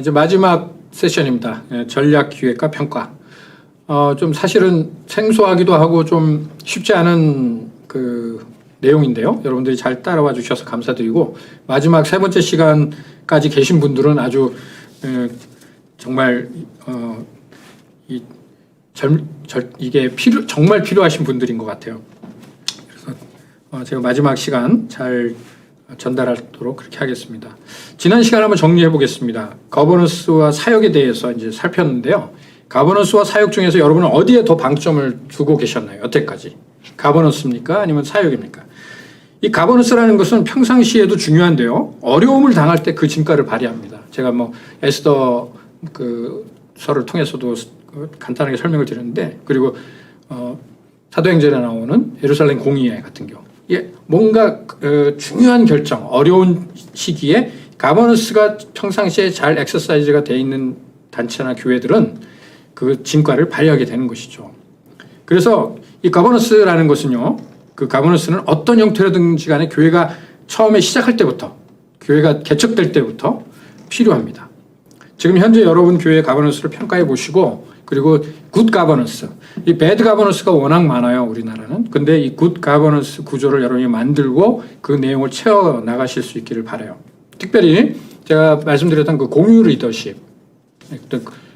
이제 마지막 세션입니다. 전략 기획과 평가. 좀 사실은 생소하기도 하고 좀 쉽지 않은 그 내용인데요. 여러분들이 잘 따라와 주셔서 감사드리고, 마지막 세 번째 시간까지 계신 분들은 아주 정말 이게 정말 필요하신 분들인 것 같아요. 그래서 제가 마지막 시간 잘 전달하도록 그렇게 하겠습니다. 지난 시간 한번 정리해 보겠습니다. 거버넌스와 사역에 대해서 이제 살폈는데요. 거버넌스와 사역 중에서 여러분은 어디에 더 방점을 두고 계셨나요? 여태까지 거버넌스입니까? 아니면 사역입니까? 이 거버넌스라는 것은 평상시에도 중요한데요. 어려움을 당할 때 그 진가를 발휘합니다. 제가 뭐 에스더 그 서를 통해서도 간단하게 설명을 드렸는데, 그리고 사도행전에 나오는 예루살렘 공의회 같은 경우, 뭔가 중요한 결정, 어려운 시기에 거버넌스가 평상시에 잘 엑서사이즈가 돼 있는 단체나 교회들은 그 진가를 발휘하게 되는 것이죠. 그래서 이 거버넌스라는 것은요, 그 거버넌스는 어떤 형태로든지 간에 교회가 처음에 시작할 때부터, 교회가 개척될 때부터 필요합니다. 지금 현재 여러분 교회의 거버넌스를 평가해 보시고, 그리고 굿 거버넌스, 이 배드 거버넌스가 워낙 많아요, 우리나라는. 근데 이 굿 거버넌스 구조를 여러분이 만들고 그 내용을 채워 나가실 수 있기를 바라요. 특별히 제가 말씀드렸던 그 공유 리더십,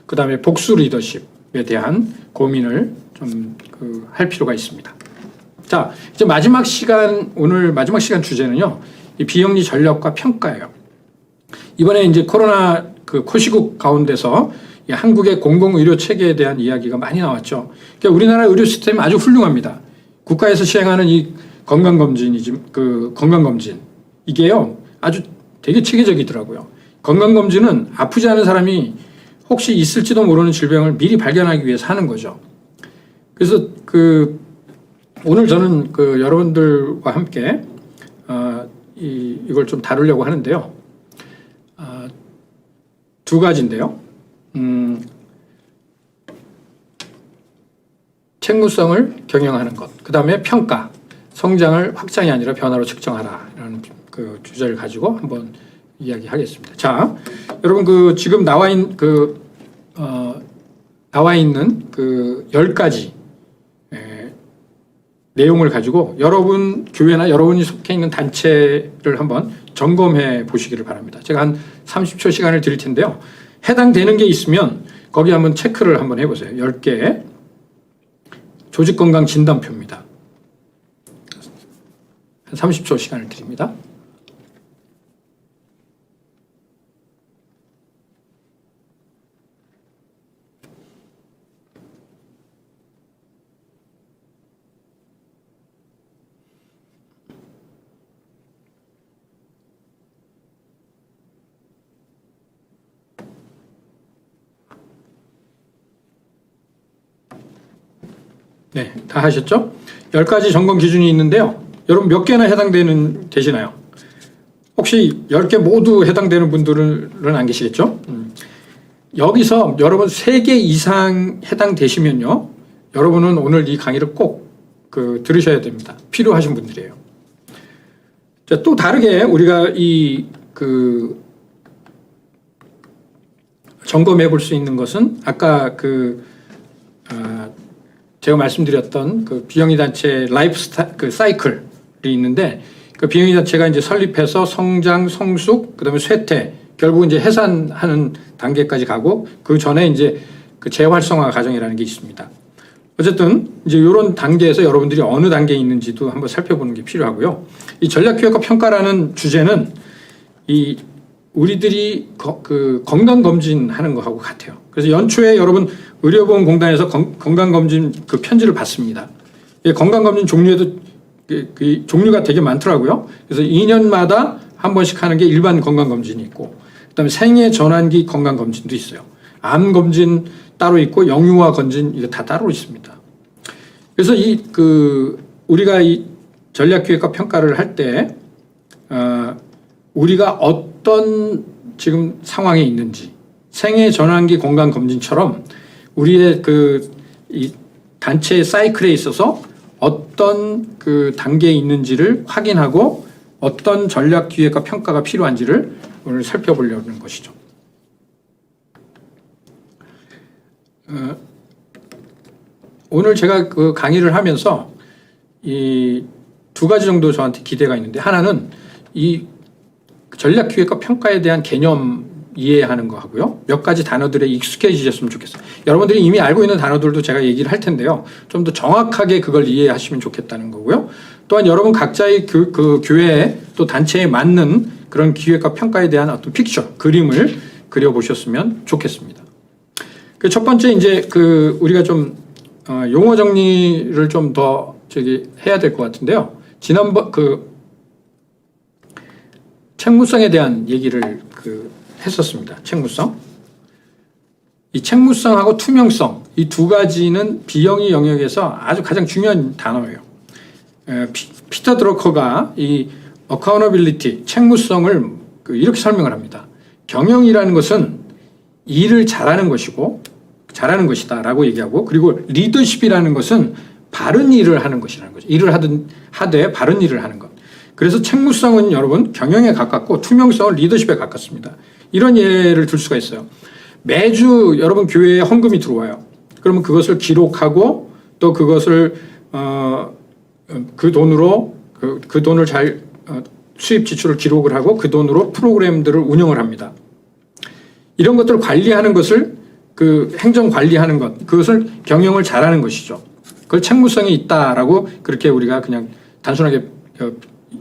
그 다음에 복수 리더십에 대한 고민을 좀 할 필요가 있습니다. 자, 이제 마지막 시간, 오늘 마지막 시간 주제는요, 이 비영리 전략과 평가예요. 이번에 이제 코로나 그 코시국 가운데서 한국의 공공의료 체계에 대한 이야기가 많이 나왔죠. 그러니까 우리나라 의료 시스템이 아주 훌륭합니다. 국가에서 시행하는 이 건강검진, 이게요, 아주 되게 체계적이더라고요. 건강검진은 아프지 않은 사람이 혹시 있을지도 모르는 질병을 미리 발견하기 위해서 하는 거죠. 그래서 오늘 저는 여러분들과 함께 이걸 좀 다루려고 하는데요. 두 가지인데요. 책무성을 경영하는 것, 그 다음에 평가, 성장을 확장이 아니라 변화로 측정하라라는 그 주제를 가지고 한번 이야기하겠습니다. 자, 여러분 지금 나와 있는 10가지 내용을 가지고 여러분 교회나 여러분이 속해 있는 단체를 한번 점검해 보시기를 바랍니다. 제가 한 30초 시간을 드릴 텐데요. 해당되는 게 있으면 거기 한번 체크를 한번 해보세요. 10개 조직건강진단표입니다. 한 30초 시간을 드립니다. 네, 다 하셨죠? 10가지 점검 기준이 있는데요. 여러분 몇 개나 되시나요? 혹시 10개 모두 해당되는 분들은 안 계시겠죠? 여기서 여러분 3개 이상 해당되시면요, 여러분은 오늘 이 강의를 꼭 들으셔야 됩니다. 필요하신 분들이에요. 자, 또 다르게 우리가 점검해 볼 수 있는 것은 아까 제가 말씀드렸던 비영리 단체 사이클이 있는데, 그 비영리 단체가 이제 설립해서 성장, 성숙, 그 다음에 쇠퇴, 결국 이제 해산하는 단계까지 가고, 그 전에 이제 재활성화 과정이라는 게 있습니다. 어쨌든 이제 이런 단계에서 여러분들이 어느 단계에 있는지도 한번 살펴보는 게 필요하고요. 이 전략기획과 평가라는 주제는 우리들이 건강검진 하는 거하고 같아요. 그래서 연초에 여러분 의료보험공단에서 건강검진 편지를 받습니다. 건강검진 종류에도 종류가 되게 많더라고요. 그래서 2년마다 한 번씩 하는 게 일반 건강검진이 있고, 그다음에 생애 전환기 건강검진도 있어요. 암검진 따로 있고 영유아 검진 이거 다 따로 있습니다. 그래서 우리가 이 전략기획과 평가를 할 때 우리가 어떤 지금 상황에 있는지, 생애 전환기 건강검진처럼 우리의 이 단체의 사이클에 있어서 어떤 단계에 있는지를 확인하고 어떤 전략 기획과 평가가 필요한지를 오늘 살펴보려는 것이죠. 오늘 제가 그 강의를 하면서 이 두 가지 정도 저한테 기대가 있는데, 하나는 이 전략기획과 평가에 대한 개념 이해하는 거 하고요. 몇 가지 단어들에 익숙해지셨으면 좋겠어요. 여러분들이 이미 알고 있는 단어들도 제가 얘기를 할 텐데요. 좀 더 정확하게 그걸 이해하시면 좋겠다는 거고요. 또한 여러분 각자의 그 교회 또 단체에 맞는 그런 기획과 평가에 대한 어떤 픽처, 그림을 그려보셨으면 좋겠습니다. 그 첫 번째 이제 그 우리가 좀 용어 정리를 좀 더 해야 될 것 같은데요. 지난번 그 책무성에 대한 얘기를 했었습니다. 책무성. 이 책무성하고 투명성, 이 두 가지는 비영리 영역에서 아주 가장 중요한 단어예요. 피터 드러커가 이 accountability, 책무성을 이렇게 설명을 합니다. 경영이라는 것은 일을 잘하는 것이고, 잘하는 것이다라고 얘기하고, 그리고 리더십이라는 것은 바른 일을 하는 것이라는 거죠. 일을 하되 바른 일을 하는 것. 그래서 책무성은 여러분 경영에 가깝고 투명성은 리더십에 가깝습니다. 이런 예를 들 수가 있어요. 매주 여러분 교회에 헌금이 들어와요. 그러면 그것을 기록하고 또 그것을 그 돈으로 그 돈을 잘 수입 지출을 기록을 하고 그 돈으로 프로그램들을 운영을 합니다. 이런 것들을 관리하는 것을 그 행정 관리하는 것, 그것을 경영을 잘하는 것이죠. 그걸 책무성이 있다라고 그렇게 우리가 그냥 단순하게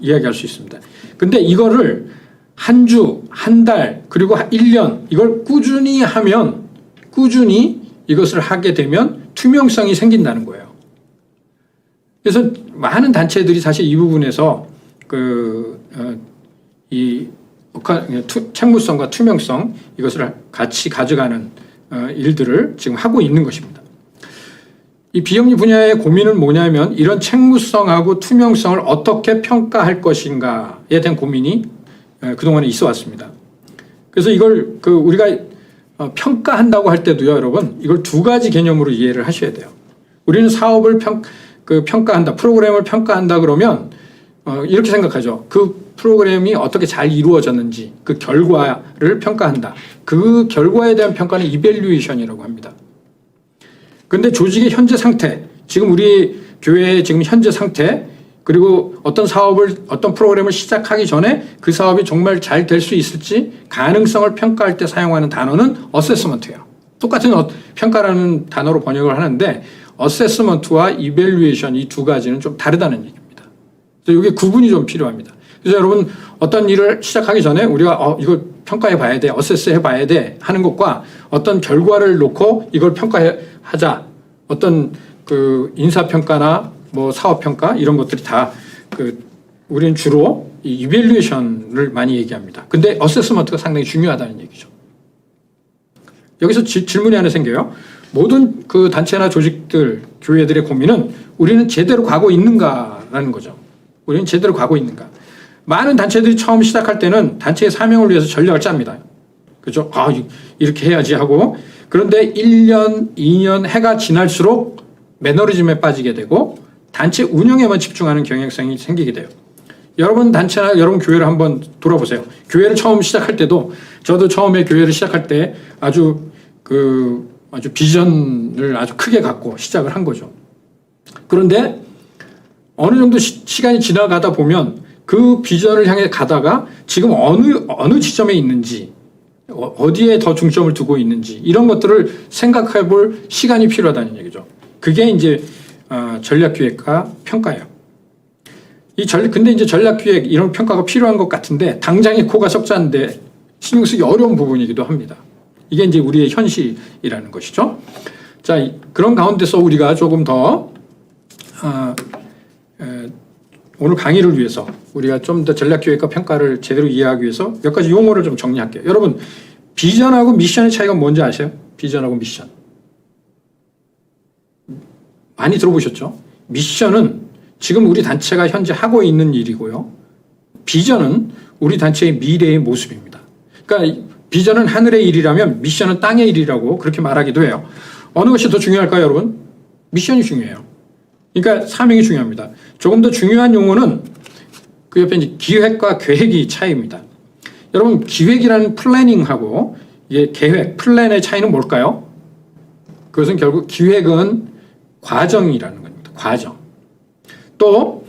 이야기할 수 있습니다. 근데 이거를 한 주, 한 달, 그리고 1년 이걸 꾸준히 하면, 꾸준히 이것을 하게 되면 투명성이 생긴다는 거예요. 그래서 많은 단체들이 사실 이 부분에서 책무성과 투명성 이것을 같이 가져가는 일들을 지금 하고 있는 것입니다. 이 비영리 분야의 고민은 뭐냐면 이런 책무성하고 투명성을 어떻게 평가할 것인가에 대한 고민이 그동안에 있어 왔습니다. 그래서 이걸 우리가 평가한다고 할 때도요, 여러분, 이걸 두 가지 개념으로 이해를 하셔야 돼요. 우리는 사업을 평가한다, 프로그램을 평가한다 그러면 이렇게 생각하죠. 그 프로그램이 어떻게 잘 이루어졌는지 그 결과를 평가한다. 그 결과에 대한 평가는 이밸류에이션이라고 합니다. 그런데 조직의 현재 상태, 지금 우리 교회의 지금 현재 상태, 그리고 어떤 사업을, 어떤 프로그램을 시작하기 전에 그 사업이 정말 잘 될 수 있을지 가능성을 평가할 때 사용하는 단어는 어세스먼트예요. 똑같은 평가라는 단어로 번역을 하는데 어세스먼트와 이밸류에이션 이 두 가지는 좀 다르다는 얘기입니다. 그래서 이게 구분이 좀 필요합니다. 그래서 여러분 어떤 일을 시작하기 전에 우리가 이걸 평가해 봐야 돼, 어세스 해 봐야 돼 하는 것과 어떤 결과를 놓고 이걸 평가하자, 어떤 인사평가나 뭐 사업평가 이런 것들이 다 우리는 주로 이 이밸류에이션을 많이 얘기합니다. 근데 어세스먼트가 상당히 중요하다는 얘기죠. 여기서 질문이 하나 생겨요. 모든 그 단체나 조직들, 교회들의 고민은 우리는 제대로 가고 있는가라는 거죠. 우리는 제대로 가고 있는가. 많은 단체들이 처음 시작할 때는 단체의 사명을 위해서 전략을 짭니다. 그죠? 이렇게 해야지 하고. 그런데 1년, 2년 해가 지날수록 매너리즘에 빠지게 되고 단체 운영에만 집중하는 경향성이 생기게 돼요. 여러분 단체나 여러분 교회를 한번 돌아보세요. 교회를 처음 시작할 때도 저도 처음에 교회를 시작할 때 아주 비전을 아주 크게 갖고 시작을 한 거죠. 그런데 어느 정도 시간이 지나가다 보면 그 비전을 향해 가다가 지금 어느 지점에 있는지, 어디에 더 중점을 두고 있는지 이런 것들을 생각해 볼 시간이 필요하다는 얘기죠. 그게 이제 전략기획과 평가예요. 근데 이제 전략기획 이런 평가가 필요한 것 같은데 당장에 코가 석자인데 신경 쓰기 어려운 부분이기도 합니다. 이게 이제 우리의 현실이라는 것이죠. 자, 그런 가운데서 우리가 조금 더 오늘 강의를 위해서 우리가 좀 더 전략기획과 평가를 제대로 이해하기 위해서 몇 가지 용어를 좀 정리할게요. 여러분, 비전하고 미션의 차이가 뭔지 아세요? 비전하고 미션. 많이 들어보셨죠? 미션은 지금 우리 단체가 현재 하고 있는 일이고요. 비전은 우리 단체의 미래의 모습입니다. 그러니까 비전은 하늘의 일이라면 미션은 땅의 일이라고 그렇게 말하기도 해요. 어느 것이 더 중요할까요, 여러분? 미션이 중요해요. 그러니까 사명이 중요합니다. 조금 더 중요한 용어는 그 옆에 이제 기획과 계획이 차이입니다. 여러분, 기획이라는 플래닝하고 이게 계획, 플랜의 차이는 뭘까요? 그것은 결국 기획은 과정이라는 겁니다. 과정. 또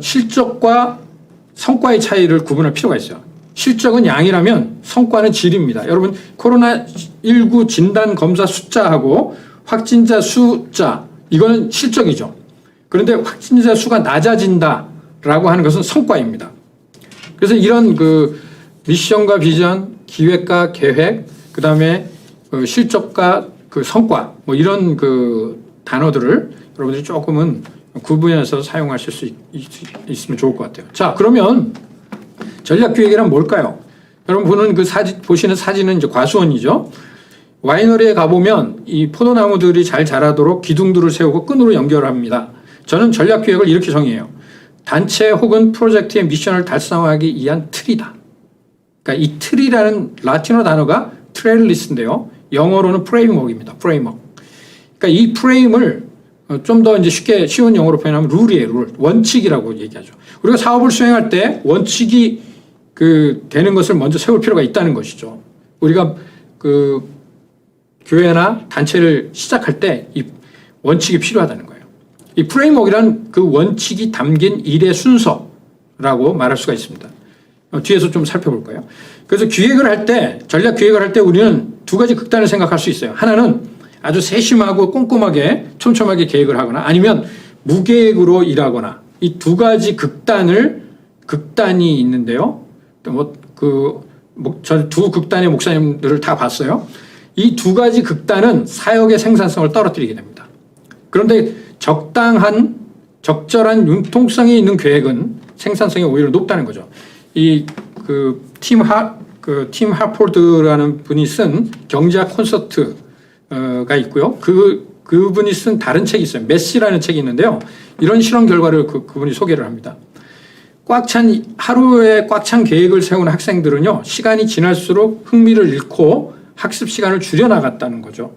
실적과 성과의 차이를 구분할 필요가 있어요. 실적은 양이라면 성과는 질입니다. 여러분 코로나19 진단 검사 숫자하고 확진자 숫자 이거는 실적이죠. 그런데 확진자 수가 낮아진다라고 하는 것은 성과입니다. 그래서 이런 그 미션과 비전, 기획과 계획, 그 다음에 실적과 그 성과 뭐 이런 그 단어들을 여러분들이 조금은 구분해서 사용하실 수 있으면 좋을 것 같아요. 자, 그러면 전략기획이란 뭘까요? 여러분 보는 그 보시는 사진은 이제 과수원이죠. 와이너리에 가보면 이 포도나무들이 잘 자라도록 기둥들을 세우고 끈으로 연결합니다. 저는 전략기획을 이렇게 정의해요. 단체 혹은 프로젝트의 미션을 달성하기 위한 틀이다. 그러니까 이 틀이라는 라틴어 단어가 트레일리스인데요. 영어로는 프레임워크입니다. 프레임워크. 그러니까 이 프레임을 좀 더 이제 쉬운 영어로 표현하면 룰이에요. 룰. 원칙이라고 얘기하죠. 우리가 사업을 수행할 때 원칙이 되는 것을 먼저 세울 필요가 있다는 것이죠. 우리가 그 교회나 단체를 시작할 때 이 원칙이 필요하다는 거예요. 이 프레임워크란 그 원칙이 담긴 일의 순서라고 말할 수가 있습니다. 뒤에서 좀 살펴볼까요? 그래서 기획을 할 때, 전략 기획을 할 때 우리는 두 가지 극단을 생각할 수 있어요. 하나는 아주 세심하고 꼼꼼하게 촘촘하게 계획을 하거나 아니면 무계획으로 일하거나 이 두 가지 극단이 있는데요. 저 두 극단의 목사님들을 다 봤어요. 이 두 가지 극단은 사역의 생산성을 떨어뜨리게 됩니다. 그런데 적절한 융통성이 있는 계획은 생산성이 오히려 높다는 거죠. 팀 하포드라는 분이 쓴 경제학 콘서트가 있고요. 그분이 쓴 다른 책이 있어요. 메시라는 책이 있는데요. 이런 실험 결과를 그분이 소개를 합니다. 하루에 꽉 찬 계획을 세운 학생들은요, 시간이 지날수록 흥미를 잃고 학습 시간을 줄여나갔다는 거죠.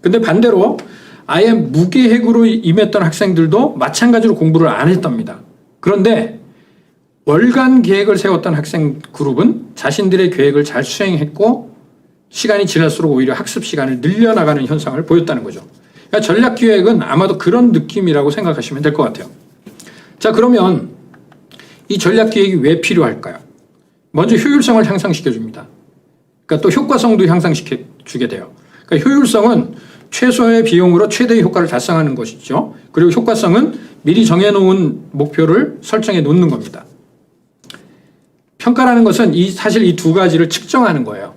근데 반대로 아예 무계획으로 임했던 학생들도 마찬가지로 공부를 안 했답니다. 그런데 월간 계획을 세웠던 학생 그룹은 자신들의 계획을 잘 수행했고 시간이 지날수록 오히려 학습 시간을 늘려나가는 현상을 보였다는 거죠. 그러니까 전략 기획은 아마도 그런 느낌이라고 생각하시면 될 것 같아요. 자, 그러면 이 전략 기획이 왜 필요할까요? 먼저 효율성을 향상시켜 줍니다. 그러니까 또 효과성도 향상시켜 주게 돼요. 그러니까 효율성은 최소의 비용으로 최대의 효과를 달성하는 것이죠. 그리고 효과성은 미리 정해놓은 목표를 설정해 놓는 겁니다. 평가라는 것은 사실 이 두 가지를 측정하는 거예요.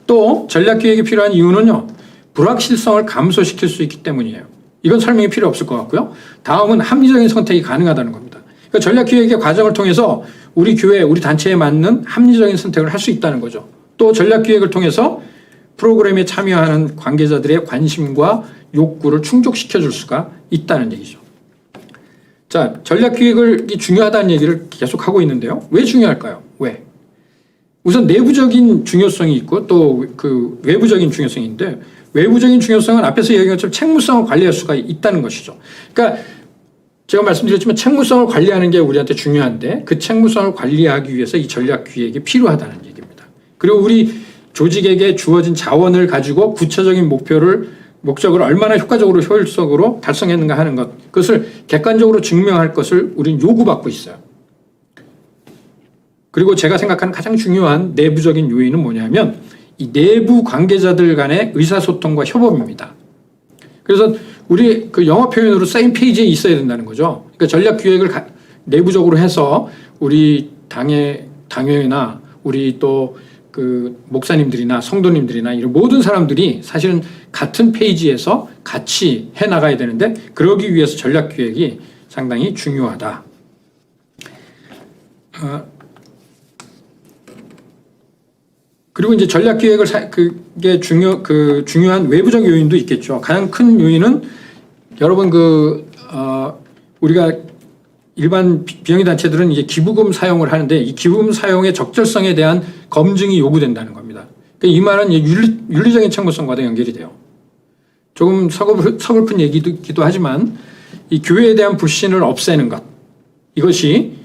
또 전략 기획이 필요한 이유는요, 불확실성을 감소시킬 수 있기 때문이에요. 이건 설명이 필요 없을 것 같고요. 다음은 합리적인 선택이 가능하다는 겁니다. 그러니까 전략 기획의 과정을 통해서 우리 교회, 우리 단체에 맞는 합리적인 선택을 할 수 있다는 거죠. 또 전략 기획을 통해서 프로그램에 참여하는 관계자들의 관심과 욕구를 충족시켜 줄 수가 있다는 얘기죠. 자, 전략 기획이 중요하다는 얘기를 계속 하고 있는데요. 왜 중요할까요? 왜? 우선 내부적인 중요성이 있고 또 외부적인 중요성인데, 외부적인 중요성은 앞에서 얘기한 것처럼 책무성을 관리할 수가 있다는 것이죠. 그러니까 제가 말씀드렸지만 책무성을 관리하는 게 우리한테 중요한데 그 책무성을 관리하기 위해서 이 전략 기획이 필요하다는 얘기입니다. 그리고 우리 조직에게 주어진 자원을 가지고 구체적인 목적을 얼마나 효과적으로 효율적으로 달성했는가 하는 것, 그것을 객관적으로 증명할 것을 우리는 요구받고 있어요. 그리고 제가 생각하는 가장 중요한 내부적인 요인은 뭐냐면 이 내부 관계자들 간의 의사소통과 협업입니다. 그래서 우리 영어 표현으로 세임 페이지에 있어야 된다는 거죠. 그러니까 전략 기획을 내부적으로 해서 우리 당회나 우리 또 목사님들이나 성도님들이나 이런 모든 사람들이 사실은 같은 페이지에서 같이 해 나가야 되는데 그러기 위해서 전략 기획이 상당히 중요하다. 그리고 이제 전략 기획을 중요한 외부적 요인도 있겠죠. 가장 큰 요인은 여러분 우리가 일반 비영리 단체들은 이제 기부금 사용을 하는데 이 기부금 사용의 적절성에 대한 검증이 요구된다는 겁니다. 그러니까 이 말은 윤리적인 책무성과도 연결이 돼요. 조금 서글픈 얘기기도 하지만 이 교회에 대한 불신을 없애는 것, 이것이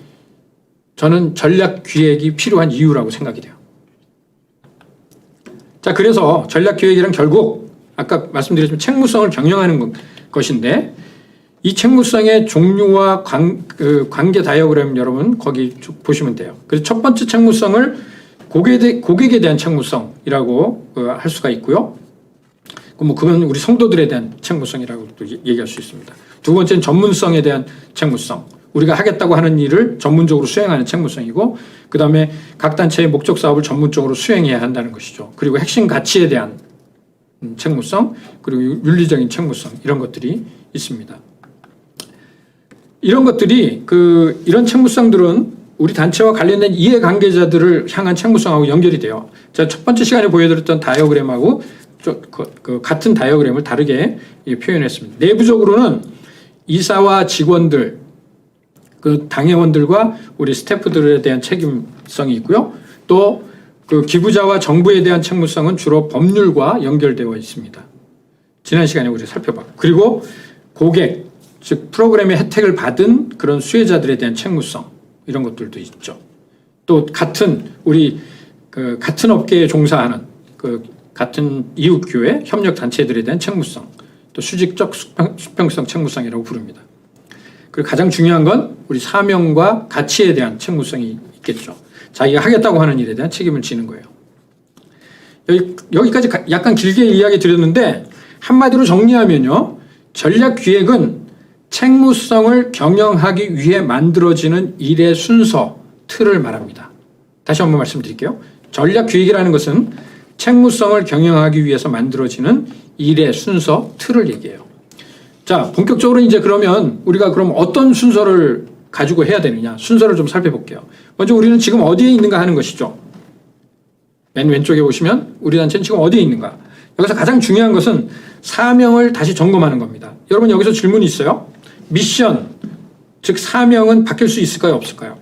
저는 전략 기획이 필요한 이유라고 생각이 돼요. 자, 그래서 전략 기획이란 결국 아까 말씀드렸지만 책무성을 경영하는 것인데 이 책무성의 종류와 관계 다이어그램 여러분 거기 보시면 돼요. 그래서 첫 번째 책무성을 고객에 대한 책무성이라고 할 수가 있고요. 그건 우리 성도들에 대한 책무성이라고 또 얘기할 수 있습니다. 두 번째는 전문성에 대한 책무성. 우리가 하겠다고 하는 일을 전문적으로 수행하는 책무성이고, 그 다음에 각 단체의 목적 사업을 전문적으로 수행해야 한다는 것이죠. 그리고 핵심 가치에 대한 책무성, 그리고 윤리적인 책무성, 이런 것들이 있습니다. 이런 것들이 이런 책무성들은 우리 단체와 관련된 이해관계자들을 향한 책무성하고 연결이 돼요. 제가 첫 번째 시간에 보여드렸던 다이어그램하고 같은 다이어그램을 다르게 표현했습니다. 내부적으로는 이사와 직원들, 당회원들과 우리 스태프들에 대한 책임성이 있고요. 또 기부자와 정부에 대한 책무성은 주로 법률과 연결되어 있습니다. 지난 시간에 우리 살펴봤고, 그리고 고객, 즉 프로그램의 혜택을 받은 그런 수혜자들에 대한 책무성, 이런 것들도 있죠. 또 같은 업계에 종사하는 같은 이웃교회 협력 단체들에 대한 책무성, 또 수직적 수평성 책무성이라고 부릅니다. 그리고 가장 중요한 건 우리 사명과 가치에 대한 책무성이 있겠죠. 자기가 하겠다고 하는 일에 대한 책임을 지는 거예요. 여기까지 약간 길게 이야기 드렸는데 한마디로 정리하면요. 전략기획은 책무성을 경영하기 위해 만들어지는 일의 순서, 틀을 말합니다. 다시 한번 말씀드릴게요. 전략기획이라는 것은 책무성을 경영하기 위해서 만들어지는 일의 순서, 틀을 얘기해요. 자, 본격적으로 이제 그러면 우리가 그럼 어떤 순서를 가지고 해야 되느냐, 순서를 좀 살펴볼게요. 먼저 우리는 지금 어디에 있는가 하는 것이죠. 맨 왼쪽에 보시면 우리 단체는 지금 어디에 있는가. 여기서 가장 중요한 것은 사명을 다시 점검하는 겁니다. 여러분 여기서 질문이 있어요. 미션, 즉 사명은 바뀔 수 있을까요, 없을까요?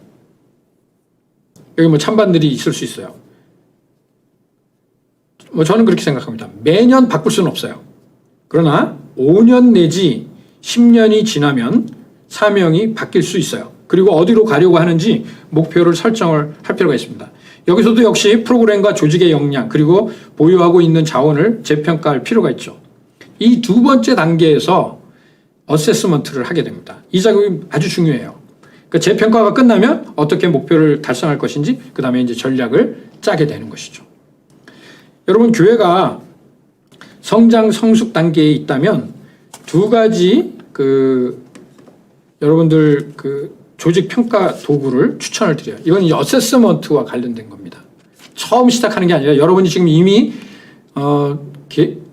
여기 찬반들이 있을 수 있어요. 저는 그렇게 생각합니다. 매년 바꿀 수는 없어요. 그러나 5년 내지 10년이 지나면 사명이 바뀔 수 있어요. 그리고 어디로 가려고 하는지 목표를 설정을 할 필요가 있습니다. 여기서도 역시 프로그램과 조직의 역량, 그리고 보유하고 있는 자원을 재평가할 필요가 있죠. 이 두 번째 단계에서 어세스먼트를 하게 됩니다. 이 작업이 아주 중요해요. 그러니까 재평가가 끝나면 어떻게 목표를 달성할 것인지, 그 다음에 이제 전략을 짜게 되는 것이죠. 여러분, 교회가 성장 성숙 단계에 있다면 두 가지 여러분들 조직 평가 도구를 추천을 드려요. 이건 이제 어세스먼트와 관련된 겁니다. 처음 시작하는 게 아니라 여러분이 지금 이미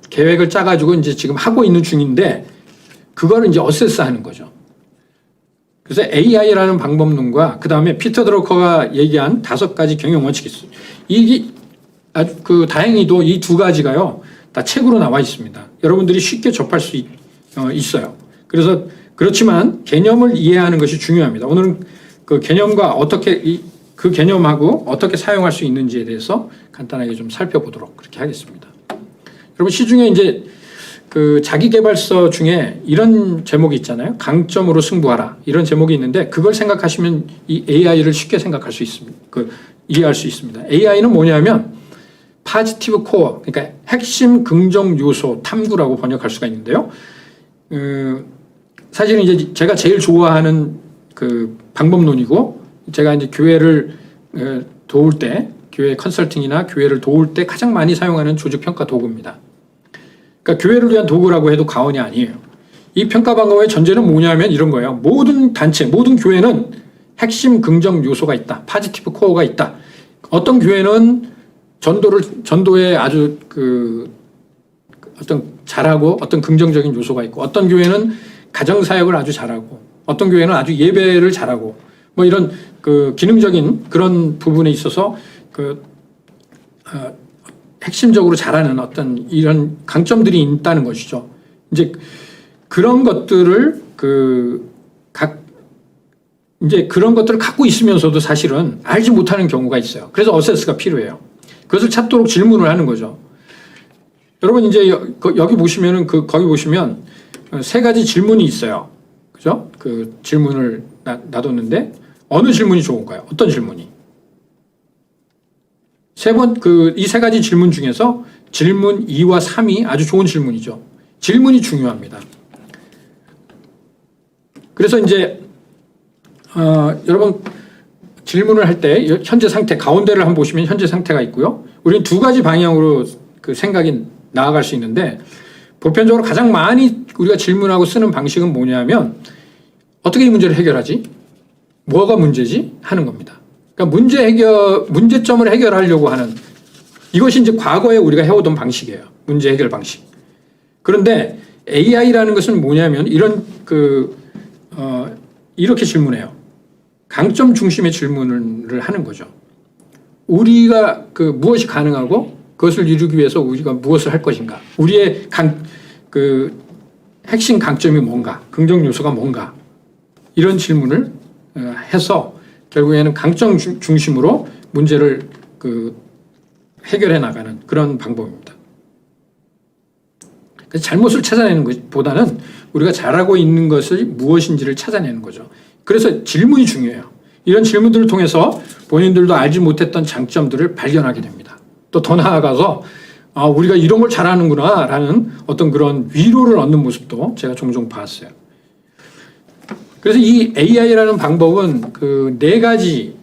계획을 짜가지고 이제 지금 하고 있는 중인데 그거를 이제 어세스하는 거죠. 그래서 AI라는 방법론과 그 다음에 피터 드러커가 얘기한 5가지 경영 원칙이 있어요. 이게 아주 다행히도 이 두 가지가요 다 책으로 나와 있습니다. 여러분들이 쉽게 접할 수 있어요. 그래서 그렇지만 개념을 이해하는 것이 중요합니다. 오늘은 그 개념과 그 개념하고 어떻게 사용할 수 있는지에 대해서 간단하게 좀 살펴보도록 그렇게 하겠습니다. 여러분, 시중에 이제 자기계발서 중에 이런 제목이 있잖아요. 강점으로 승부하라. 이런 제목이 있는데 그걸 생각하시면 이 AI를 쉽게 생각할 수 있습니다. 이해할 수 있습니다. AI는 뭐냐면 파지티브 코어, 그러니까 핵심 긍정 요소 탐구라고 번역할 수가 있는데요. 사실은 이제 제가 제일 좋아하는 방법론이고, 제가 이제 교회를 도울 때, 교회 컨설팅이나 교회를 도울 때 가장 많이 사용하는 조직 평가 도구입니다. 그러니까 교회를 위한 도구라고 해도 과언이 아니에요. 이 평가 방법의 전제는 뭐냐면 이런 거예요. 모든 단체, 모든 교회는 핵심 긍정 요소가 있다. 파지티브 코어가 있다. 어떤 교회는 전도에 아주 어떤 잘하고 어떤 긍정적인 요소가 있고, 어떤 교회는 가정사역을 아주 잘하고, 어떤 교회는 아주 예배를 잘하고, 이런 기능적인 그런 부분에 있어서 핵심적으로 잘하는 어떤 이런 강점들이 있다는 것이죠. 이제 그런 것들을 이제 그런 것들을 갖고 있으면서도 사실은 알지 못하는 경우가 있어요. 그래서 어세스가 필요해요. 그것을 찾도록 질문을 하는 거죠. 여러분, 이제 여기 보시면은 거기 보시면 3가지 질문이 있어요. 그죠? 질문을 놔뒀는데 어느 질문이 좋은가요? 어떤 질문이? 이 3가지 질문 중에서 질문 2와 3이 아주 좋은 질문이죠. 질문이 중요합니다. 그래서 이제 여러분 질문을 할 때 현재 상태 가운데를 한번 보시면 현재 상태가 있고요. 우리는 두 가지 방향으로 그 생각이 나아갈 수 있는데 보편적으로 가장 많이 우리가 질문하고 쓰는 방식은 뭐냐면 어떻게 이 문제를 해결하지? 뭐가 문제지? 하는 겁니다. 그러니까 문제점을 해결하려고 하는 이것이 이제 과거에 우리가 해오던 방식이에요. 문제 해결 방식. 그런데 AI라는 것은 뭐냐면 이렇게 질문해요. 강점 중심의 질문을 하는 거죠. 우리가 무엇이 가능하고 그것을 이루기 위해서 우리가 무엇을 할 것인가. 우리의 핵심 강점이 뭔가. 긍정 요소가 뭔가. 이런 질문을 해서 결국에는 강점 중심으로 문제를 해결해 나가는 그런 방법입니다. 잘못을 찾아내는 것보다는 우리가 잘하고 있는 것이 무엇인지를 찾아내는 거죠. 그래서 질문이 중요해요. 이런 질문들을 통해서 본인들도 알지 못했던 장점들을 발견하게 됩니다. 또 더 나아가서 우리가 이런 걸 잘하는구나 라는 어떤 그런 위로를 얻는 모습도 제가 종종 봤어요. 그래서 이 AI라는 방법은 네 가지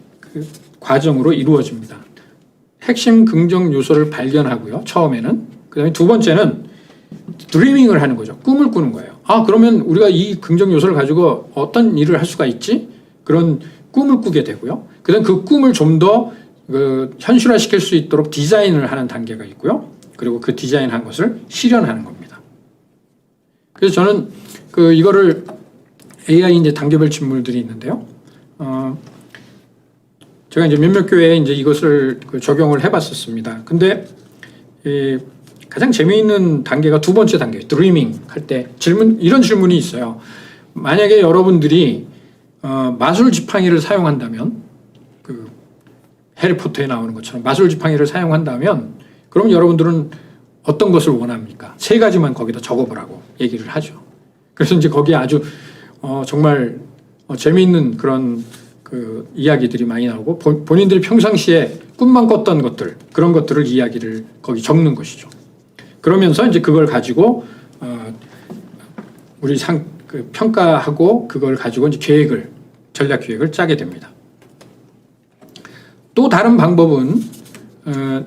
과정으로 이루어집니다. 핵심 긍정 요소를 발견하고요. 처음에는. 그다음에 두 번째는 드리밍을 하는 거죠. 꿈을 꾸는 거예요. 그러면 우리가 이 긍정 요소를 가지고 어떤 일을 할 수가 있지? 그런 꿈을 꾸게 되고요. 그다음 그 꿈을 좀 더 현실화시킬 수 있도록 디자인을 하는 단계가 있고요. 그리고 그 디자인한 것을 실현하는 겁니다. 그래서 저는 이거를 AI 이제 단계별 질문들이 있는데요. 제가 이제 몇몇 교회에 이제 이것을 적용을 해봤었습니다. 근데 가장 재미있는 단계가 두 번째 단계, 드리밍 할 때 이런 질문이 있어요. 만약에 여러분들이 마술 지팡이를 사용한다면 해리포터에 나오는 것처럼 마술 지팡이를 사용한다면 그럼 여러분들은 어떤 것을 원합니까? 세 가지만 거기다 적어보라고 얘기를 하죠. 그래서 이제 거기에 아주 정말 재미있는 그런 이야기들이 많이 나오고 본인들이 평상시에 꿈만 꿨던 것들 그런 것들을 이야기를 거기 적는 것이죠. 그러면서 이제 그걸 가지고 우리 평가하고 그걸 가지고 이제 전략 계획을 짜게 됩니다. 또 다른 방법은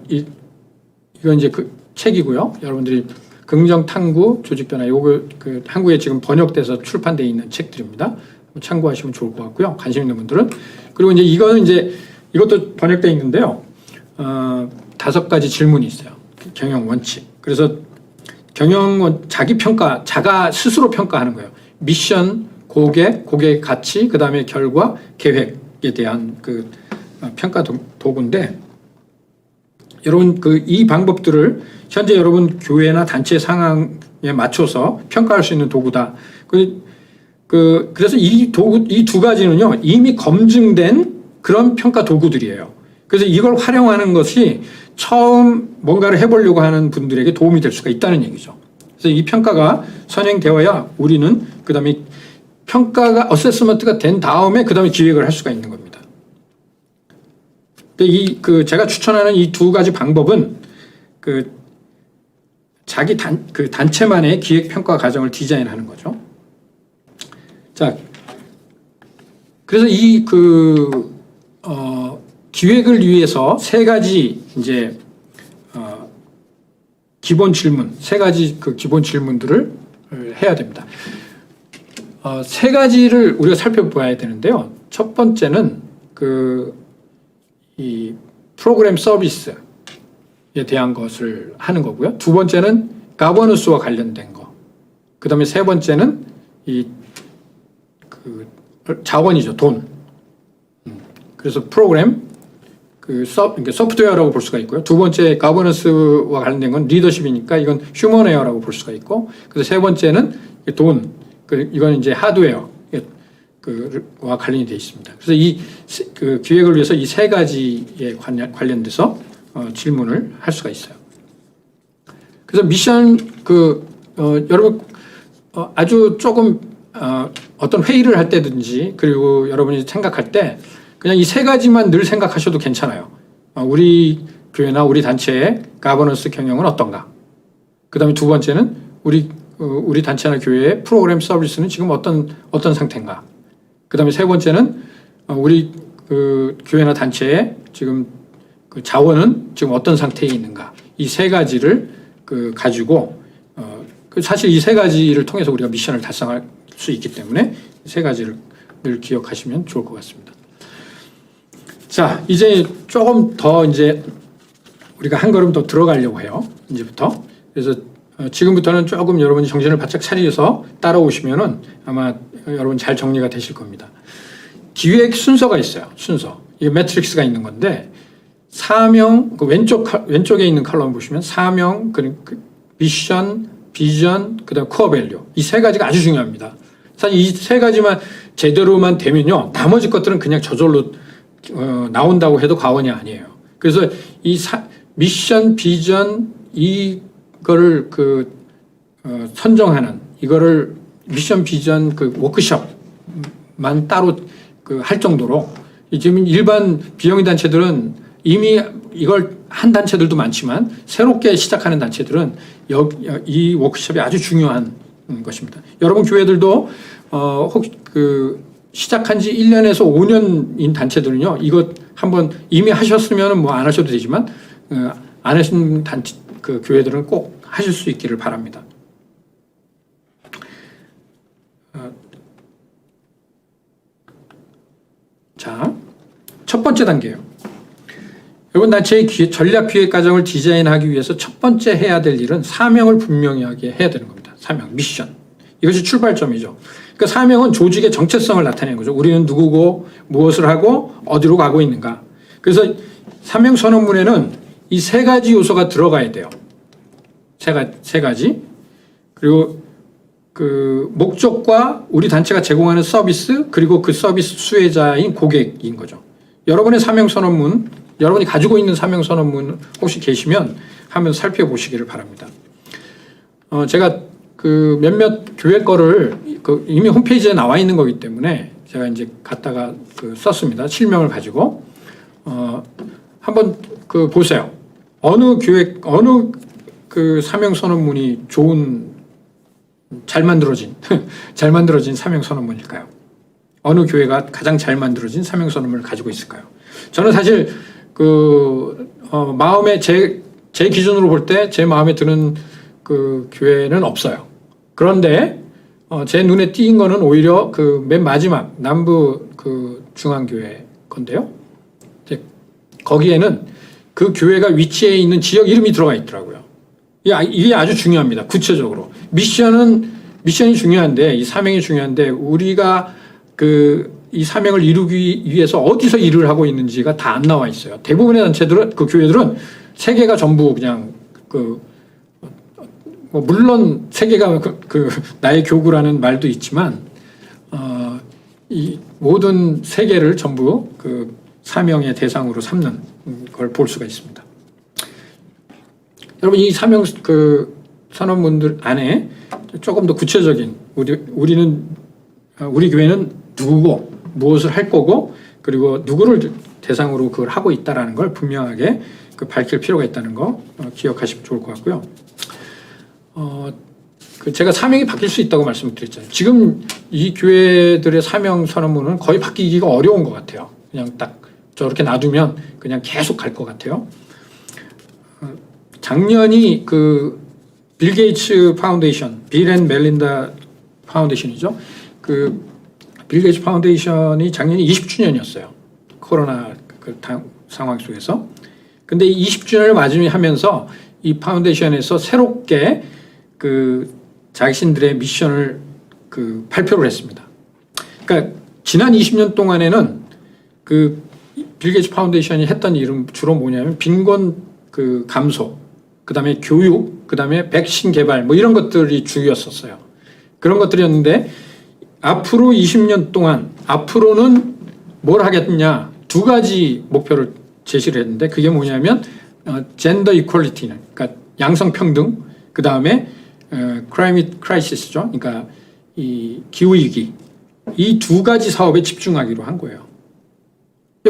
이건 이제 책이고요. 여러분들이 긍정 탐구 조직 변화 요거 한국에 지금 번역돼서 출판되어 있는 책들입니다. 참고하시면 좋을 것 같고요. 관심 있는 분들은. 그리고 이제 이것도 번역되어 있는데요. 5가지 질문이 있어요. 경영 원칙. 그래서 자기 평가, 자가 스스로 평가하는 거예요. 미션, 고객 가치, 그 다음에 결과, 계획에 대한 평가 도구인데, 여러분 이 방법들을 현재 여러분 교회나 단체 상황에 맞춰서 평가할 수 있는 도구다. 그래서 이 두 가지는요 이미 검증된 그런 평가 도구들이에요. 그래서 이걸 활용하는 것이 처음 뭔가를 해보려고 하는 분들에게 도움이 될 수가 있다는 얘기죠. 그래서 이 평가가 선행되어야 우리는 그다음에 평가가 어세스먼트가 된 다음에 그다음에 기획을 할 수가 있는 겁니다. 제가 추천하는 이 두 가지 방법은 자기 단체만의 기획 평가 과정을 디자인하는 거죠. 자, 그래서 기획을 위해서 세 가지 이제 기본 질문, 세 가지 기본 질문들을 해야 됩니다. 세 가지를 우리가 살펴봐야 되는데요. 첫 번째는 이 프로그램 서비스에 대한 것을 하는 거고요. 두 번째는 가버넌스와 관련된 거. 그 다음에 세 번째는 자원이죠, 돈. 그래서 프로그램, 소프트웨어라고 볼 수가 있고요. 두 번째 가버넌스와 관련된 건 리더십이니까 이건 휴먼웨어라고 볼 수가 있고, 그래서 세 번째는 돈, 이건 이제 하드웨어. 와 관련이 되어 있습니다. 그래서 기획을 위해서 이 세 가지에 관련돼서 질문을 할 수가 있어요. 그래서 미션 여러분 아주 조금 어떤 회의를 할 때든지 그리고 여러분이 생각할 때 그냥 이 세 가지만 늘 생각하셔도 괜찮아요. 우리 교회나 우리 단체의 가버넌스 경영은 어떤가? 그 다음에 두 번째는 우리 단체나 교회의 프로그램 서비스는 지금 어떤 상태인가? 그 다음에 세 번째는 우리 그 교회나 단체의 지금 그 자원은 지금 어떤 상태에 있는가? 이 세 가지를 가지고 사실 이 세 가지를 통해서 우리가 미션을 달성할 수 있기 때문에 이 세 가지를 늘 기억하시면 좋을 것 같습니다. 자, 이제 조금 더 이제 우리가 한 걸음 더 들어가려고 해요. 이제부터. 그래서 지금부터는 조금 여러분이 정신을 바짝 차리셔서 따라오시면은 아마 여러분 잘 정리가 되실 겁니다. 기획 순서가 있어요. 순서. 이게 매트릭스가 있는 건데 사명, 그 왼쪽에 있는 컬럼 보시면 사명, 미션, 비전, 그다음 코어 밸류. 이 세 가지가 아주 중요합니다. 사실 이 세 가지만 제대로만 되면요. 나머지 것들은 그냥 저절로 나온다고 해도 과언이 아니에요. 그래서 미션, 비전, 이거를 선정하는 이거를 미션, 비전 워크숍만 따로 할 정도로 지금 일반 비영리 단체들은 이미 이걸 한 단체들도 많지만 새롭게 시작하는 단체들은 이 워크숍이 아주 중요한 것입니다. 여러분 교회들도 혹시 시작한 지 1년에서 5년인 단체들은요, 이거 한번 이미 하셨으면 뭐 안 하셔도 되지만, 안 하신 교회들은 꼭 하실 수 있기를 바랍니다. 자, 첫 번째 단계예요. 여러분 단체의 전략 기획 과정을 디자인하기 위해서 첫 번째 해야 될 일은 사명을 분명하게 해야 되는 겁니다. 사명, 미션. 이것이 출발점이죠. 그러니까 사명은 조직의 정체성을 나타내는 거죠. 우리는 누구고 무엇을 하고 어디로 가고 있는가. 그래서 사명 선언문에는 이 세 가지 요소가 들어가야 돼요. 세 가지. 그리고 목적과 우리 단체가 제공하는 서비스, 그리고 그 서비스 수혜자인 고객인 거죠. 여러분의 사명 선언문, 여러분이 가지고 있는 사명 선언문 혹시 계시면 한번 살펴보시기를 바랍니다. 제가 몇몇 교회 거를 이미 홈페이지에 나와 있는 거기 때문에 제가 이제 갖다가 썼습니다. 실명을 가지고. 한번 보세요. 어느 교회, 어느 사명 선언문이 잘 만들어진 사명 선언문일까요? 어느 교회가 가장 잘 만들어진 사명 선언문을 가지고 있을까요? 저는 사실 마음에 제 기준으로 볼 때 제 마음에 드는 교회는 없어요. 그런데 제 눈에 띈 거는 오히려 맨 마지막 남부 중앙교회 건데요. 거기에는 그 교회가 위치해 있는 지역 이름이 들어가 있더라고요. 이게 아주 중요합니다. 구체적으로 미션이 중요한데, 이 사명이 중요한데, 우리가 이 사명을 이루기 위해서 어디서 일을 하고 있는지가 다 안 나와 있어요. 대부분의 단체들은, 교회들은 세계가 전부 그냥 물론 세계가 나의 교구라는 말도 있지만, 이 모든 세계를 전부 사명의 대상으로 삼는 걸 볼 수가 있습니다. 여러분, 이 사명 선언문들 안에 조금 더 구체적인 우리 교회는 누구고 무엇을 할 거고 그리고 누구를 대상으로 그걸 하고 있다라는 걸 분명하게 밝힐 필요가 있다는 거 기억하시면 좋을 것 같고요. 제가 사명이 바뀔 수 있다고 말씀드렸잖아요. 지금 이 교회들의 사명 선언문은 거의 바뀌기가 어려운 것 같아요. 그냥 딱 저렇게 놔두면 그냥 계속 갈 것 같아요. 작년이 빌 게이츠 파운데이션, 빌 앤 멜린다 파운데이션이죠. 빌 게이츠 파운데이션이 작년이 20주년이었어요. 코로나 상황 속에서. 근데 20주년을 맞이하면서 이 파운데이션에서 새롭게 자신들의 미션을 발표를 했습니다. 그러니까 지난 20년 동안에는 빌 게이츠 파운데이션이 했던 일은 주로 뭐냐면 빈곤 감소, 그다음에 교육, 그다음에 백신 개발 뭐 이런 것들이 주였었어요. 그런 것들이었는데 앞으로 20년 동안 앞으로는 뭘 하겠냐, 두 가지 목표를 제시를 했는데 그게 뭐냐면 젠더 이퀄리티, 그러니까 양성평등, 그다음에 클라이밋 크라이시스죠. 그러니까 이 기후 위기, 이 두 가지 사업에 집중하기로 한 거예요.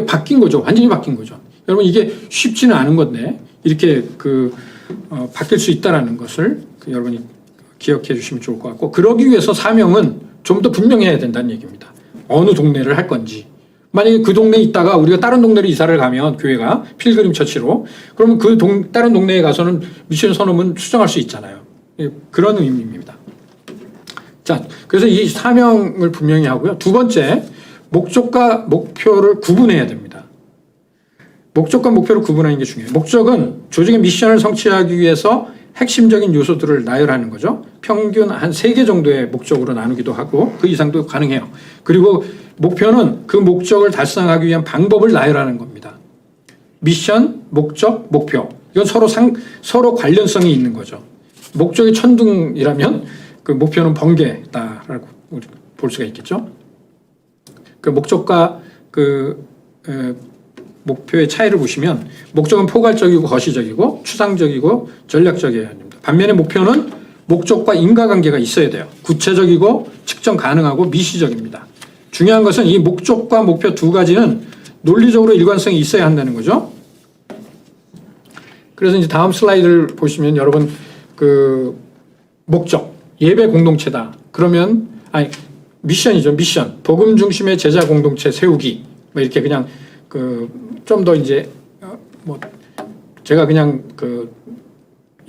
바뀐 거죠. 완전히 바뀐 거죠. 여러분 이게 쉽지는 않은 건데 이렇게 바뀔 수 있다라는 것을 여러분이 기억해 주시면 좋을 것 같고, 그러기 위해서 사명은 좀 더 분명해야 된다는 얘기입니다. 어느 동네를 할 건지. 만약에 그 동네에 있다가 우리가 다른 동네로 이사를 가면 교회가 필그림 처치로, 그러면 다른 동네에 가서는 미션 선언문 수정할 수 있잖아요. 그런 의미입니다. 자, 그래서 이 사명을 분명히 하고요. 두 번째, 목적과 목표를 구분해야 됩니다. 목적과 목표를 구분하는 게 중요해요. 목적은 조직의 미션을 성취하기 위해서 핵심적인 요소들을 나열하는 거죠. 평균 한 3개 정도의 목적으로 나누기도 하고 그 이상도 가능해요. 그리고 목표는 그 목적을 달성하기 위한 방법을 나열하는 겁니다. 미션, 목적, 목표. 이건 서로 관련성이 있는 거죠. 목적이 천둥이라면 그 목표는 번개다라고 볼 수가 있겠죠. 그 목적과 목표의 차이를 보시면 목적은 포괄적이고 거시적이고 추상적이고 전략적이어야 합니다. 반면에 목표는 목적과 인과관계가 있어야 돼요. 구체적이고 측정 가능하고 미시적입니다. 중요한 것은 이 목적과 목표 두 가지는 논리적으로 일관성이 있어야 한다는 거죠. 그래서 이제 다음 슬라이드를 보시면 여러분 목적, 예배 공동체다. 그러면 미션이죠. 미션. 복음 중심의 제자 공동체 세우기. 뭐 이렇게 그냥 좀 더 이제 제가 그냥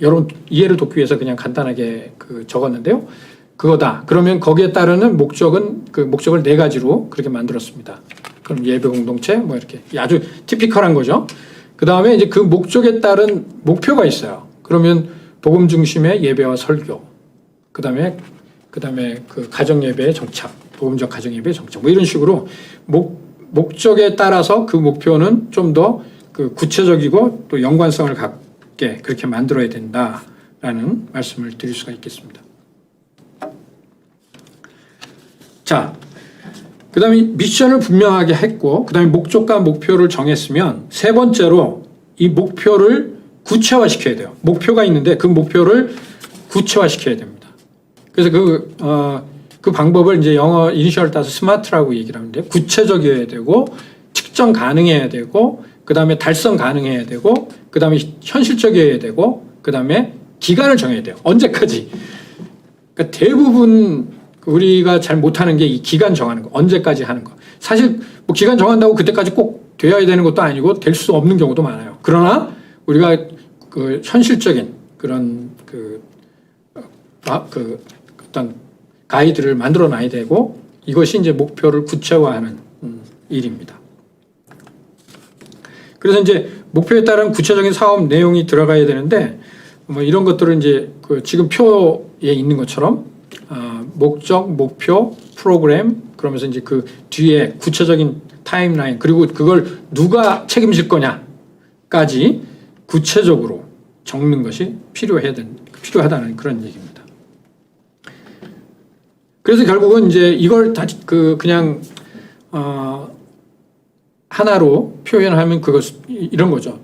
여러분 이해를 돕기 위해서 그냥 간단하게 적었는데요. 그거다. 그러면 거기에 따르는 목적은 목적을 4가지로 그렇게 만들었습니다. 그럼 예배 공동체 뭐 이렇게 아주 티피컬한 거죠. 그 다음에 이제 그 목적에 따른 목표가 있어요. 그러면 복음 중심의 예배와 설교. 그 다음에 가정 예배의 정착, 복음적 가정 예배의 정착. 뭐 이런 식으로 목적에 따라서 그 목표는 좀 더 구체적이고 또 연관성을 갖게 그렇게 만들어야 된다라는 말씀을 드릴 수가 있겠습니다. 자, 그 다음에 미션을 분명하게 했고, 그 다음에 목적과 목표를 정했으면 세 번째로 이 목표를 구체화시켜야 돼요. 목표가 있는데 그 목표를 구체화시켜야 됩니다. 그래서 그 방법을 이제 영어 이니셜을 따서 스마트라고 얘기를 하는데, 구체적이어야 되고 측정 가능해야 되고 그 다음에 달성 가능해야 되고 그 다음에 현실적이어야 되고 그 다음에 기간을 정해야 돼요. 언제까지. 그러니까 대부분 우리가 잘 못하는 게 이 기간 정하는 거, 언제까지 하는 거. 사실 뭐 기간 정한다고 그때까지 꼭 되어야 되는 것도 아니고 될 수 없는 경우도 많아요. 그러나 우리가 현실적인 그런 어떤 가이드를 만들어 놔야 되고, 이것이 이제 목표를 구체화하는 일입니다. 그래서 이제 목표에 따른 구체적인 사업 내용이 들어가야 되는데, 뭐 이런 것들은 이제 지금 표에 있는 것처럼 목적, 목표, 프로그램, 그러면서 이제 그 뒤에 구체적인 타임라인, 그리고 그걸 누가 책임질 거냐까지 구체적으로 적는 것이 필요하다는 그런 얘기입니다. 그래서 결국은 이제 이걸 다 그냥 하나로 표현하면 이런 거죠.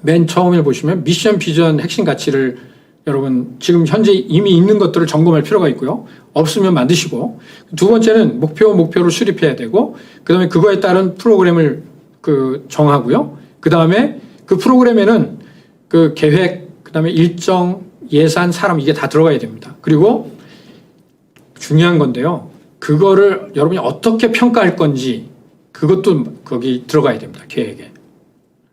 맨 처음에 보시면 미션, 비전, 핵심 가치를 여러분 지금 현재 이미 있는 것들을 점검할 필요가 있고요. 없으면 만드시고, 두 번째는 목표를 수립해야 되고, 그 다음에 그거에 따른 프로그램을 정하고요. 그 다음에 그 프로그램에는 그 계획, 그 다음에 일정, 예산, 사람 이게 다 들어가야 됩니다. 그리고 중요한 건데요. 그거를 여러분이 어떻게 평가할 건지 그것도 거기 들어가야 됩니다. 계획에,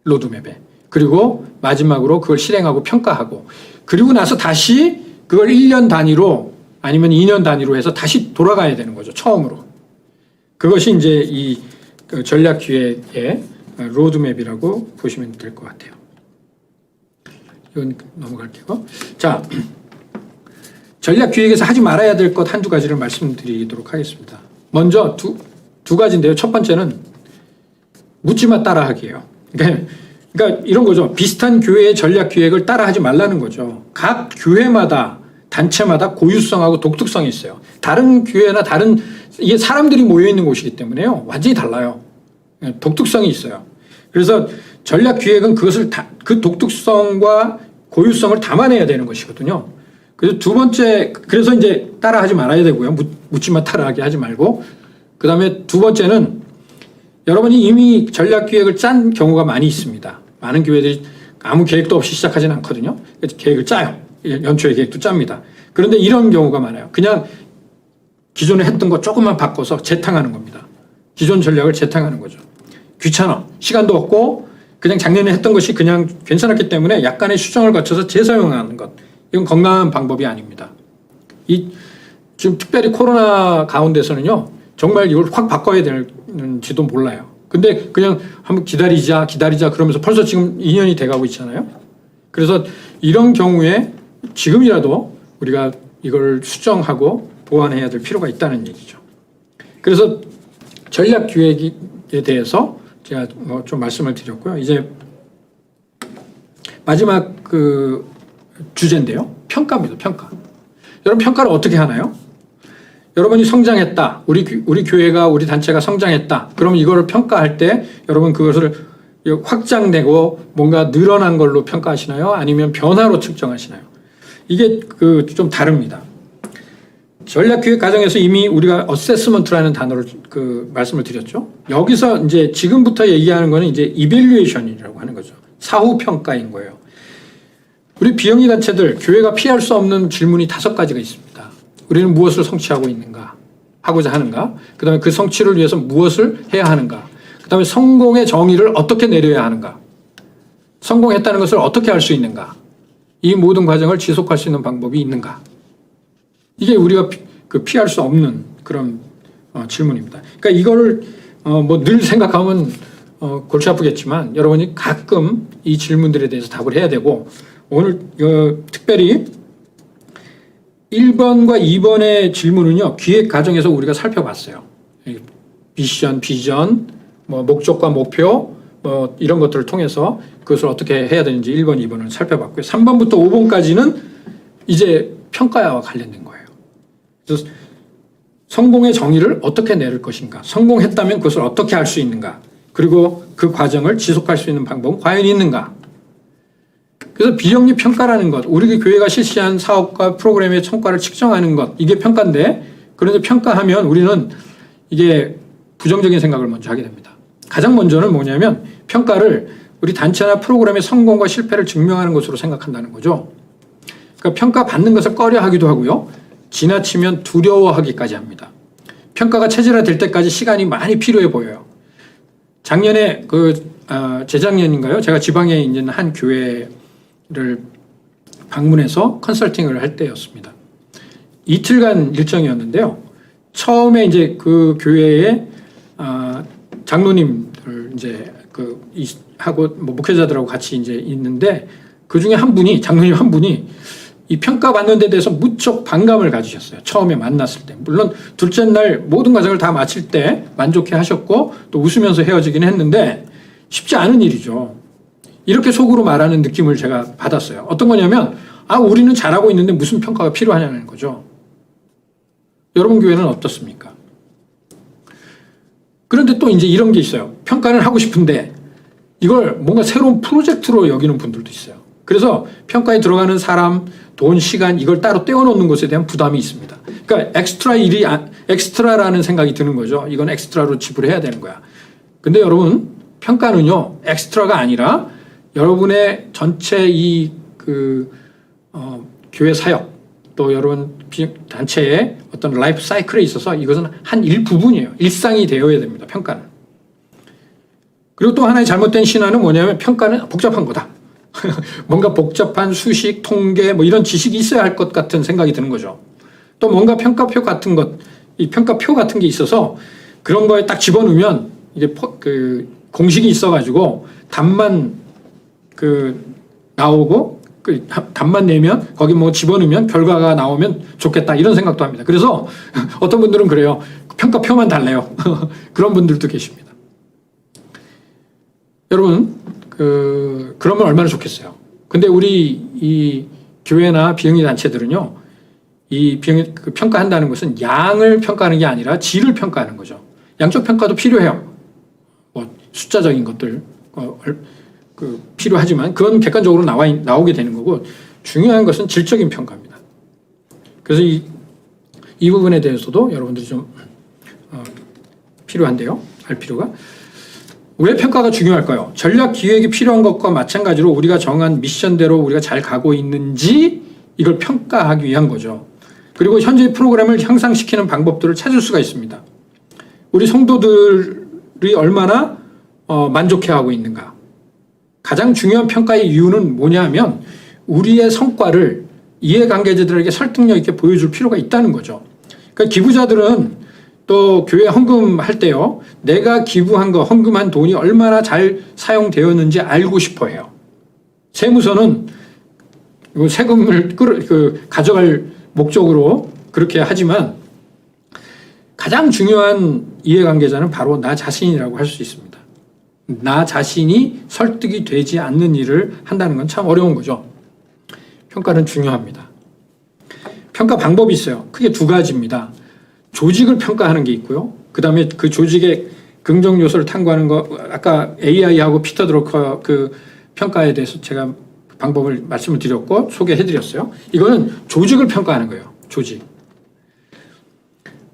로드맵에. 그리고 마지막으로 그걸 실행하고 평가하고, 그리고 나서 다시 그걸 1년 단위로 아니면 2년 단위로 해서 다시 돌아가야 되는 거죠. 처음으로. 그것이 이제 이 전략기획의 로드맵이라고 보시면 될 것 같아요. 이건 넘어갈게요. 자, 전략기획에서 하지 말아야 될 것 한두 가지를 말씀드리도록 하겠습니다. 먼저 두 가지인데요. 첫 번째는 묻지마 따라하기예요. 그러니까 이런 거죠. 비슷한 교회의 전략기획을 따라하지 말라는 거죠. 각 교회마다 단체마다 고유성하고 독특성이 있어요. 다른 교회나 이게 사람들이 모여 있는 곳이기 때문에요. 완전히 달라요. 독특성이 있어요. 그래서 전략기획은 그 독특성과 고유성을 담아내야 되는 것이거든요. 그래서 두 번째, 그래서 이제 따라하지 말아야 되고요. 묻지마 따라하게 하지 말고. 그 다음에 두 번째는 여러분이 이미 전략 기획을 짠 경우가 많이 있습니다. 많은 교회들이 아무 계획도 없이 시작하진 않거든요. 계획을 짜요. 연초에 계획도 짭니다. 그런데 이런 경우가 많아요. 그냥 기존에 했던 거 조금만 바꿔서 재탕하는 겁니다. 기존 전략을 재탕하는 거죠. 귀찮아. 시간도 없고 그냥 작년에 했던 것이 그냥 괜찮았기 때문에 약간의 수정을 거쳐서 재사용하는 것. 이건 건강한 방법이 아닙니다. 지금 특별히 코로나 가운데서는요. 정말 이걸 확 바꿔야 되는지도 몰라요. 근데 그냥 한번 기다리자 그러면서 벌써 지금 2년이 돼가고 있잖아요. 그래서 이런 경우에 지금이라도 우리가 이걸 수정하고 보완해야 될 필요가 있다는 얘기죠. 그래서 전략 기획에 대해서 제가 좀 말씀을 드렸고요. 이제 마지막 그 주제인데요. 평가입니다. 평가. 여러분 평가를 어떻게 하나요? 여러분이 성장했다. 우리 교회가 우리 단체가 성장했다. 그럼 이거를 평가할 때 여러분 그것을 확장되고 뭔가 늘어난 걸로 평가하시나요? 아니면 변화로 측정하시나요? 이게 좀 다릅니다. 전략기획 과정에서 이미 우리가 어세스먼트라는 단어를 말씀을 드렸죠. 여기서 이제 지금부터 얘기하는 거는 이제 이밸류에이션이라고 하는 거죠. 사후 평가인 거예요. 우리 비영리 단체들 교회가 피할 수 없는 질문이 5가지가 있습니다. 우리는 무엇을 성취하고 있는가? 하고자 하는가? 그 다음에 그 성취를 위해서 무엇을 해야 하는가? 그 다음에 성공의 정의를 어떻게 내려야 하는가? 성공했다는 것을 어떻게 할 수 있는가? 이 모든 과정을 지속할 수 있는 방법이 있는가? 이게 우리가 피할 수 없는 그런 질문입니다. 그러니까 이거를 늘 생각하면 골치 아프겠지만 여러분이 가끔 이 질문들에 대해서 답을 해야 되고 오늘 특별히 1번과 2번의 질문은요. 기획 과정에서 우리가 살펴봤어요. 미션, 비전, 목적과 목표 이런 것들을 통해서 그것을 어떻게 해야 되는지 1번, 2번을 살펴봤고요. 3번부터 5번까지는 이제 평가와 관련된 거예요. 그래서 성공의 정의를 어떻게 내릴 것인가, 성공했다면 그것을 어떻게 할 수 있는가, 그리고 그 과정을 지속할 수 있는 방법은 과연 있는가. 그래서 비영리 평가라는 것, 우리 교회가 실시한 사업과 프로그램의 성과를 측정하는 것, 이게 평가인데, 그런데 평가하면 우리는 이게 부정적인 생각을 먼저 하게 됩니다. 가장 먼저는 뭐냐면 평가를 우리 단체나 프로그램의 성공과 실패를 증명하는 것으로 생각한다는 거죠. 그러니까 평가받는 것을 꺼려하기도 하고요. 지나치면 두려워하기까지 합니다. 평가가 체질화될 때까지 시간이 많이 필요해 보여요. 작년에 재작년인가요? 제가 지방에 있는 한 교회를 방문해서 컨설팅을 할 때였습니다. 이틀간 일정이었는데요. 처음에 이제 그 교회의 장로님들 이제 하고 목회자들하고 같이 이제 있는데 그 중에 한 분이 장로님 한 분이 이 평가받는 데 대해서 무척 반감을 가지셨어요. 처음에 만났을 때. 물론 둘째 날 모든 과정을 다 마칠 때 만족해 하셨고 또 웃으면서 헤어지긴 했는데 쉽지 않은 일이죠. 이렇게 속으로 말하는 느낌을 제가 받았어요. 어떤 거냐면 우리는 잘하고 있는데 무슨 평가가 필요하냐는 거죠. 여러분 교회는 어떻습니까? 그런데 또 이제 이런 게 있어요. 평가는 하고 싶은데 이걸 뭔가 새로운 프로젝트로 여기는 분들도 있어요. 그래서 평가에 들어가는 사람, 돈, 시간 이걸 따로 떼어놓는 것에 대한 부담이 있습니다. 그러니까 엑스트라라는 생각이 드는 거죠. 이건 엑스트라로 지불해야 되는 거야. 근데 여러분 평가는요 엑스트라가 아니라 여러분의 전체 교회 사역 또 여러분 단체의 어떤 라이프 사이클에 있어서 이것은 한 일부분이에요. 일상이 되어야 됩니다. 평가는. 그리고 또 하나의 잘못된 신화는 뭐냐면 평가는 복잡한 거다. 뭔가 복잡한 수식, 통계 이런 지식이 있어야 할 것 같은 생각이 드는 거죠. 또 뭔가 평가표 같은 것, 이 평가표 같은 게 있어서 그런 거에 딱 집어넣으면 이게 공식이 있어가지고 답만 나오고 답만 내면 거기 집어넣으면 결과가 나오면 좋겠다 이런 생각도 합니다. 그래서 어떤 분들은 그래요. 평가표만 달래요. 그런 분들도 계십니다. 여러분 그러면 얼마나 좋겠어요. 근데 우리 이 교회나 비영리 단체들은요, 이 평가한다는 것은 양을 평가하는 게 아니라 질을 평가하는 거죠. 양적 평가도 필요해요. 숫자적인 것들 필요하지만 그건 객관적으로 나오게 되는 거고 중요한 것은 질적인 평가입니다. 그래서 이 부분에 대해서도 여러분들이 좀 필요한데요. 알 필요가. 왜 평가가 중요할까요? 전략 기획이 필요한 것과 마찬가지로 우리가 정한 미션대로 우리가 잘 가고 있는지 이걸 평가하기 위한 거죠. 그리고 현재 프로그램을 향상시키는 방법들을 찾을 수가 있습니다. 우리 성도들이 얼마나 만족해하고 있는가. 가장 중요한 평가의 이유는 뭐냐 하면 우리의 성과를 이해관계자들에게 설득력 있게 보여줄 필요가 있다는 거죠. 그러니까 기부자들은 또 교회 헌금할 때요, 내가 기부한 거, 헌금한 돈이 얼마나 잘 사용되었는지 알고 싶어 해요. 세무서는 세금을 가져갈 목적으로 그렇게 하지만 가장 중요한 이해관계자는 바로 나 자신이라고 할 수 있습니다. 나 자신이 설득이 되지 않는 일을 한다는 건 참 어려운 거죠. 평가는 중요합니다. 평가 방법이 있어요. 크게 두 가지입니다. 조직을 평가하는 게 있고요. 그 다음에 그 조직의 긍정 요소를 탐구하는 거, 아까 AI하고 피터 드러커 그 평가에 대해서 제가 방법을 말씀을 드렸고 소개해 드렸어요. 이거는 조직을 평가하는 거예요. 조직.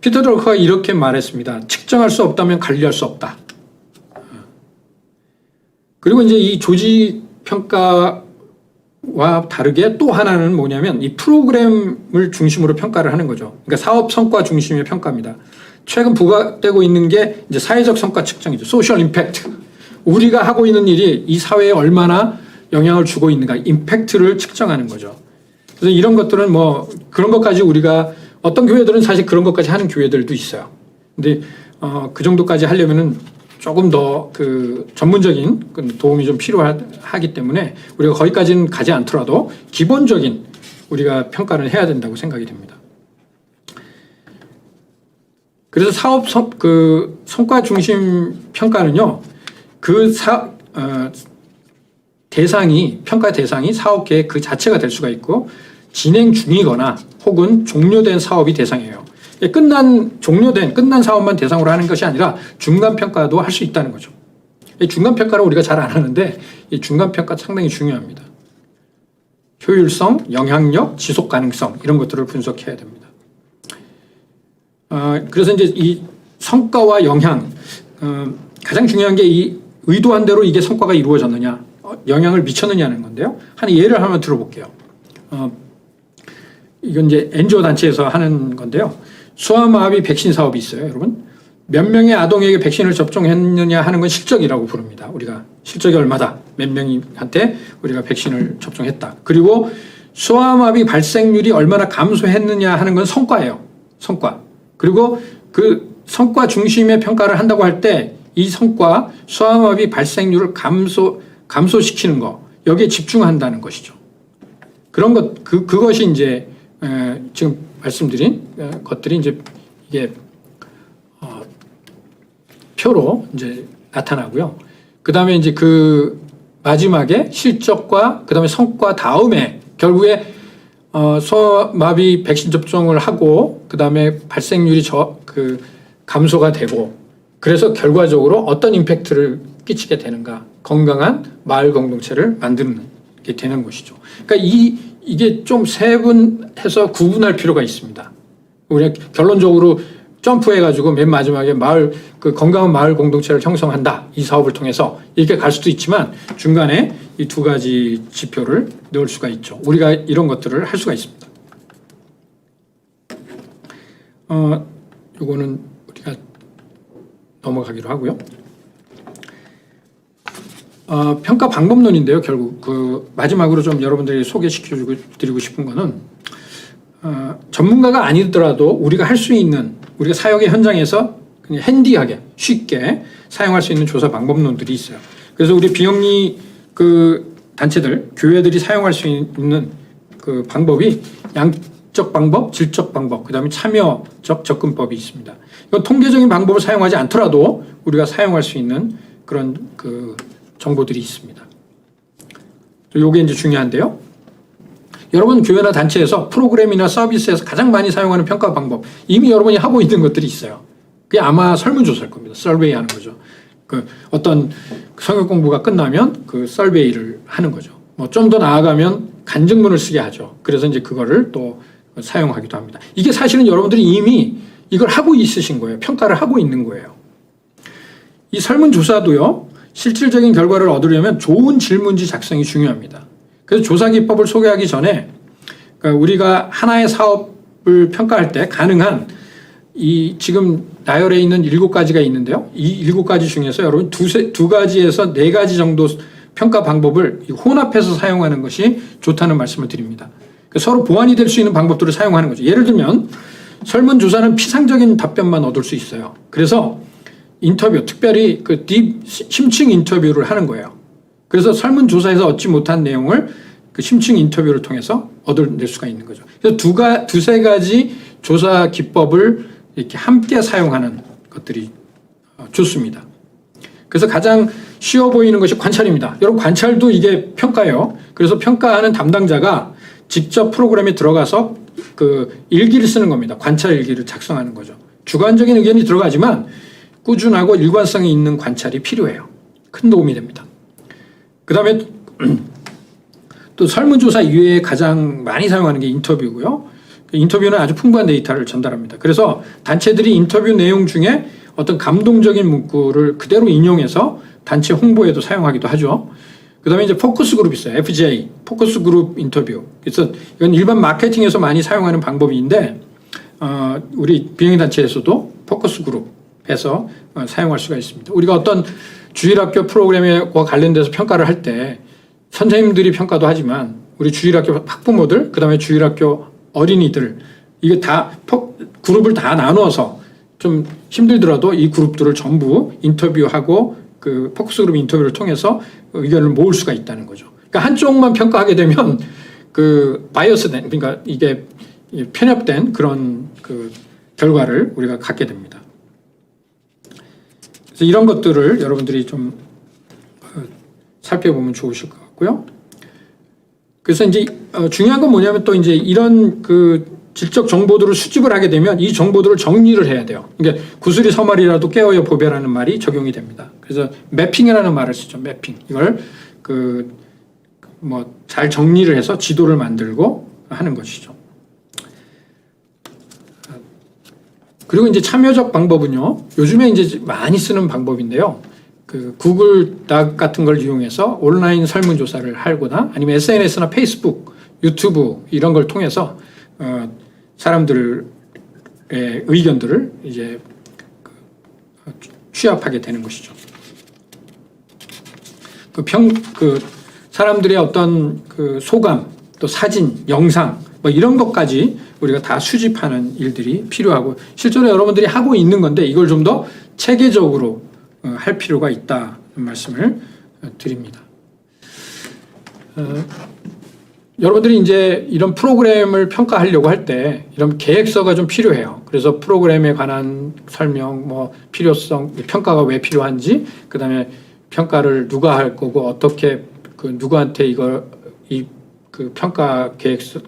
피터 드러커가 이렇게 말했습니다. 측정할 수 없다면 관리할 수 없다. 그리고 이제 이 조직 평가와 다르게 또 하나는 뭐냐면 이 프로그램을 중심으로 평가를 하는 거죠. 그러니까 사업 성과 중심의 평가입니다. 최근 부각되고 있는 게 이제 사회적 성과 측정이죠. 소셜 임팩트. 우리가 하고 있는 일이 이 사회에 얼마나 영향을 주고 있는가, 임팩트를 측정하는 거죠. 그래서 이런 것들은 뭐 그런 것까지 우리가 어떤 교회들은 사실 그런 것까지 하는 교회들도 있어요. 근데 그 정도까지 하려면은 조금 더 그 전문적인 도움이 좀 필요하기 때문에 우리가 거기까지는 가지 않더라도 기본적인 우리가 평가를 해야 된다고 생각이 됩니다. 그래서 사업 성과 중심 평가는요, 평가 대상이 사업 계획 그 자체가 될 수가 있고 진행 중이거나 혹은 종료된 사업이 대상이에요. 끝난 사업만 대상으로 하는 것이 아니라 중간평가도 할 수 있다는 거죠. 이 중간평가를 우리가 잘 안 하는데 이 중간평가 상당히 중요합니다. 효율성, 영향력, 지속 가능성 이런 것들을 분석해야 됩니다. 그래서 이제 이 성과와 영향, 가장 중요한 게 이 의도한 대로 이게 성과가 이루어졌느냐, 영향을 미쳤느냐는 건데요. 한 예를 한번 들어볼게요. 이건 이제 NGO 단체에서 하는 건데요. 소아마비 백신 사업이 있어요, 여러분. 몇 명의 아동에게 백신을 접종했느냐 하는 건 실적이라고 부릅니다. 우리가 실적이 얼마다, 몇 명한테 우리가 백신을 접종했다. 그리고 소아마비 발생률이 얼마나 감소했느냐 하는 건 성과예요. 성과. 그리고 그 성과 중심의 평가를 한다고 할 때 이 성과, 소아마비 발생률을 감소시키는 거, 여기에 집중한다는 것이죠. 그런 것, 그것이 이제 지금 말씀드린 것들이 이제 이게 표로 이제 나타나고요. 그 다음에 이제 그 마지막에 실적과 그 다음에 성과 다음에 결국에 소아마비 백신 접종을 하고 그 다음에 발생률이 감소가 되고 그래서 결과적으로 어떤 임팩트를 끼치게 되는가, 건강한 마을 공동체를 만드는 게 되는 것이죠. 그러니까 이게 좀 세분해서 구분할 필요가 있습니다. 우리가 결론적으로 점프해가지고 맨 마지막에 건강한 마을 공동체를 형성한다. 이 사업을 통해서 이렇게 갈 수도 있지만 중간에 이 두 가지 지표를 넣을 수가 있죠. 우리가 이런 것들을 할 수가 있습니다. 요거는 우리가 넘어가기로 하고요. 평가 방법론인데요. 결국 마지막으로 좀 여러분들이 소개시켜드리고 싶은 거는 전문가가 아니더라도 우리가 할 수 있는, 우리가 사역의 현장에서 그냥 핸디하게 쉽게 사용할 수 있는 조사 방법론들이 있어요. 그래서 우리 비영리 단체들, 교회들이 사용할 수 있는 그 방법이 양적 방법, 질적 방법, 그 다음에 참여적 접근법이 있습니다. 이건 통계적인 방법을 사용하지 않더라도 우리가 사용할 수 있는 그런 정보들이 있습니다. 요게 이제 중요한데요. 여러분 교회나 단체에서 프로그램이나 서비스에서 가장 많이 사용하는 평가 방법, 이미 여러분이 하고 있는 것들이 있어요. 그게 아마 설문조사일 겁니다. 설베이 하는 거죠. 어떤 성역 공부가 끝나면 그 설베이를 하는 거죠. 뭐 좀 더 나아가면 간증문을 쓰게 하죠. 그래서 이제 그거를 또 사용하기도 합니다. 이게 사실은 여러분들이 이미 이걸 하고 있으신 거예요. 평가를 하고 있는 거예요. 이 설문조사도요, 실질적인 결과를 얻으려면 좋은 질문지 작성이 중요합니다. 그래서 조사 기법을 소개하기 전에 그러니까 우리가 하나의 사업을 평가할 때 가능한 이 지금 나열해 있는 7가지가 있는데요. 이 7가지 중에서 여러분 두 가지에서 4가지 정도 평가 방법을 혼합해서 사용하는 것이 좋다는 말씀을 드립니다. 서로 보완이 될 수 있는 방법들을 사용하는 거죠. 예를 들면 설문조사는 피상적인 답변만 얻을 수 있어요. 그래서 인터뷰, 특별히 그 심층 인터뷰를 하는 거예요. 그래서 설문조사에서 얻지 못한 내용을 그 심층 인터뷰를 통해서 얻어낼 수가 있는 거죠. 그래서 두세 가지 조사 기법을 이렇게 함께 사용하는 것들이 좋습니다. 그래서 가장 쉬워 보이는 것이 관찰입니다. 여러분 관찰도 이게 평가예요. 그래서 평가하는 담당자가 직접 프로그램에 들어가서 그 일기를 쓰는 겁니다. 관찰 일기를 작성하는 거죠. 주관적인 의견이 들어가지만 꾸준하고 일관성이 있는 관찰이 필요해요. 큰 도움이 됩니다. 그 다음에 또 설문조사 이외에 가장 많이 사용하는 게 인터뷰고요. 인터뷰는 아주 풍부한 데이터를 전달합니다. 그래서 단체들이 인터뷰 내용 중에 어떤 감동적인 문구를 그대로 인용해서 단체 홍보에도 사용하기도 하죠. 그 다음에 이제 포커스 그룹이 있어요. FGA, 포커스 그룹 인터뷰. 그래서 이건 일반 마케팅에서 많이 사용하는 방법인데, 우리 비영리단체에서도 포커스 그룹에서 사용할 수가 있습니다. 우리가 어떤 주일학교 프로그램과 관련돼서 평가를 할 때 선생님들이 평가도 하지만 우리 주일학교 학부모들, 그 다음에 주일학교 어린이들, 이게 다 그룹을 다 나누어서 좀 힘들더라도 이 그룹들을 전부 인터뷰하고 그 포커스 그룹 인터뷰를 통해서 의견을 모을 수가 있다는 거죠. 그러니까 한쪽만 평가하게 되면 그 바이어스된, 그러니까 이게 편협된 그런 그 결과를 우리가 갖게 됩니다. 그래서 이런 것들을 여러분들이 좀 살펴보면 좋으실 것 같고요. 그래서 이제 중요한 건 뭐냐면 또 이제 이런 그 질적 정보들을 수집을 하게 되면 이 정보들을 정리를 해야 돼요. 그러니까 구슬이 서말이라도 깨어야 보배라는 말이 적용이 됩니다. 그래서 매핑이라는 말을 쓰죠. 매핑. 이걸 그 뭐 잘 정리를 해서 지도를 만들고 하는 것이죠. 그리고 이제 참여적 방법은요. 요즘에 이제 많이 쓰는 방법인데요. 그 구글 닥 같은 걸 이용해서 온라인 설문조사를 하거나 아니면 SNS나 페이스북, 유튜브 이런 걸 통해서 사람들의 의견들을 이제 취합하게 되는 것이죠. 그 사람들의 어떤 그 소감, 또 사진, 영상 뭐 이런 것까지 우리가 다 수집하는 일들이 필요하고 실제로 여러분들이 하고 있는 건데 이걸 좀 더 체계적으로 할 필요가 있다는 말씀을 드립니다. 여러분들이 이제 이런 프로그램을 평가하려고 할 때 이런 계획서가 좀 필요해요. 그래서 프로그램에 관한 설명, 뭐 필요성, 평가가 왜 필요한지, 그 다음에 평가를 누가 할 거고 어떻게 그 누구한테 그 평가 계획서,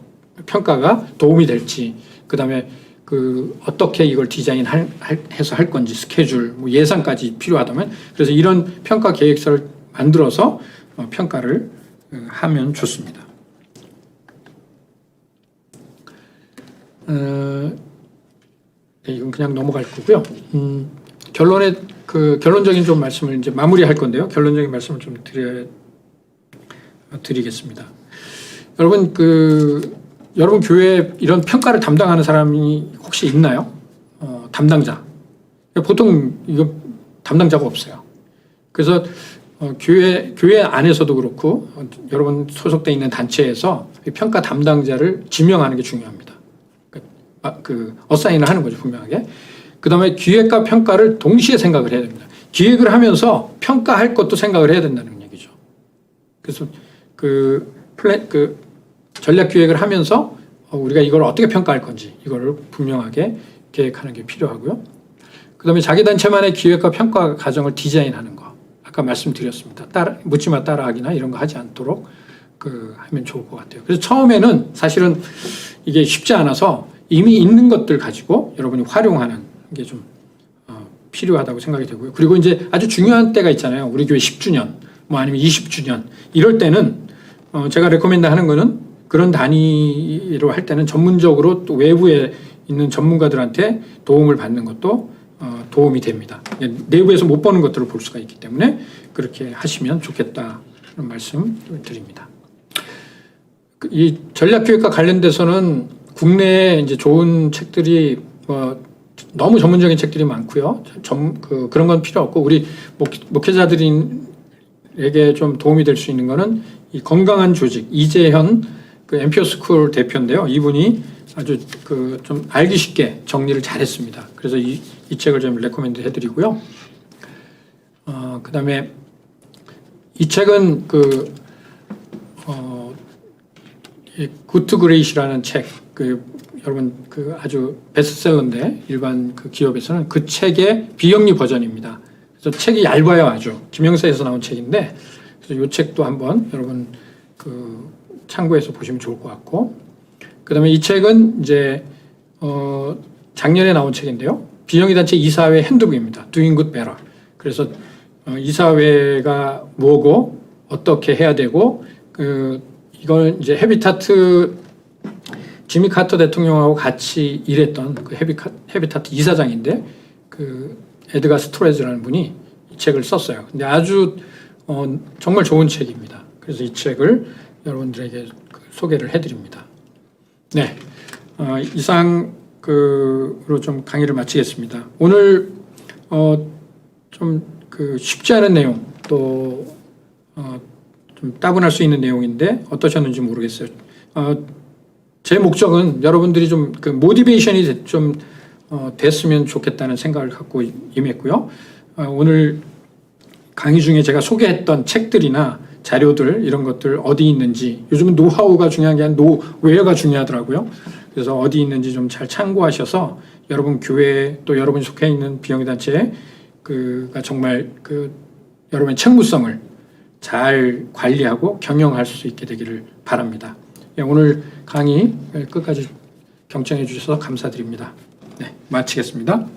평가가 도움이 될지, 그 다음에 그 어떻게 이걸 디자인해서 할 건지 스케줄, 뭐 예산까지 필요하다면 그래서 이런 평가 계획서를 만들어서 평가를 하면 좋습니다. 이건 그냥 넘어갈 거고요. 결론적인 좀 말씀을 이제 마무리할 건데요. 결론적인 말씀을 좀 드리겠습니다. 여러분 여러분 교회에 이런 평가를 담당하는 사람이 혹시 있나요? 담당자. 보통 이거 담당자가 없어요. 그래서 교회 안에서도 그렇고 여러분 소속돼 있는 단체에서 평가 담당자를 지명하는 게 중요합니다. 어사인을 하는 거죠, 분명하게. 그 다음에 기획과 평가를 동시에 생각을 해야 됩니다. 기획을 하면서 평가할 것도 생각을 해야 된다는 얘기죠. 그래서 전략 기획을 하면서 우리가 이걸 어떻게 평가할 건지 이거를 분명하게 계획하는 게 필요하고요. 그 다음에 자기 단체만의 기획과 평가 과정을 디자인하는 거. 아까 말씀드렸습니다. 묻지마 따라하기나 이런 거 하지 않도록 하면 좋을 것 같아요. 그래서 처음에는 사실은 이게 쉽지 않아서 이미 있는 것들 가지고 여러분이 활용하는 게 좀 필요하다고 생각이 되고요. 그리고 이제 아주 중요한 때가 있잖아요. 우리 교회 10주년, 뭐 아니면 20주년 이럴 때는 제가 레코멘드 하는 거는 그런 단위로 할 때는 전문적으로 또 외부에 있는 전문가들한테 도움을 받는 것도 도움이 됩니다. 내부에서 못 보는 것들을 볼 수가 있기 때문에 그렇게 하시면 좋겠다는 말씀 드립니다. 이 전략기획과 관련돼서는 국내에 이제 좋은 책들이 너무 전문적인 책들이 많고요. 그런 건 필요 없고 우리 목회자들에게 좀 도움이 될 수 있는 거는 이 건강한 조직 이재현 그 엠피어 스쿨 대표인데요. 이분이 아주 좀 알기 쉽게 정리를 잘했습니다. 그래서 이 책을 좀 레코멘드 해드리고요. 그다음에 이 책은 굿 그레이시라는 책, 여러분 아주 베스트셀러인데 일반 기업에서는 그 책의 비영리 버전입니다. 그래서 책이 얇아요, 아주 김영사에서 나온 책인데, 그래서 이 책도 한번 여러분 참고해서 보시면 좋을 것 같고, 그다음에 이 책은 이제 작년에 나온 책인데요, 비영리 단체 이사회 핸드북입니다. Doing Good Better. 그래서 이사회가 뭐고 어떻게 해야 되고 이걸 이제 헤비타트 지미 카터 대통령하고 같이 일했던 헤비타트 이사장인데 에드가 스토레즈라는 분이 이 책을 썼어요. 근데 아주 정말 좋은 책입니다. 그래서 이 책을 여러분들에게 소개를 해드립니다. 네, 이상으로 좀 강의를 마치겠습니다. 오늘 좀 쉽지 않은 내용 또 좀 따분할 수 있는 내용인데 어떠셨는지 모르겠어요. 제 목적은 여러분들이 좀 모티베이션이 좀 됐으면 좋겠다는 생각을 갖고 임했고요. 오늘 강의 중에 제가 소개했던 책들이나 자료들 이런 것들 어디 있는지, 요즘은 노하우가 중요한 게 아니라 노웨어가 중요하더라고요. 그래서 어디 있는지 좀 잘 참고하셔서 여러분 교회 또 여러분이 속해 있는 비영리 단체가 정말 여러분의 책무성을 잘 관리하고 경영할 수 있게 되기를 바랍니다. 오늘 강의 끝까지 경청해 주셔서 감사드립니다. 네, 마치겠습니다.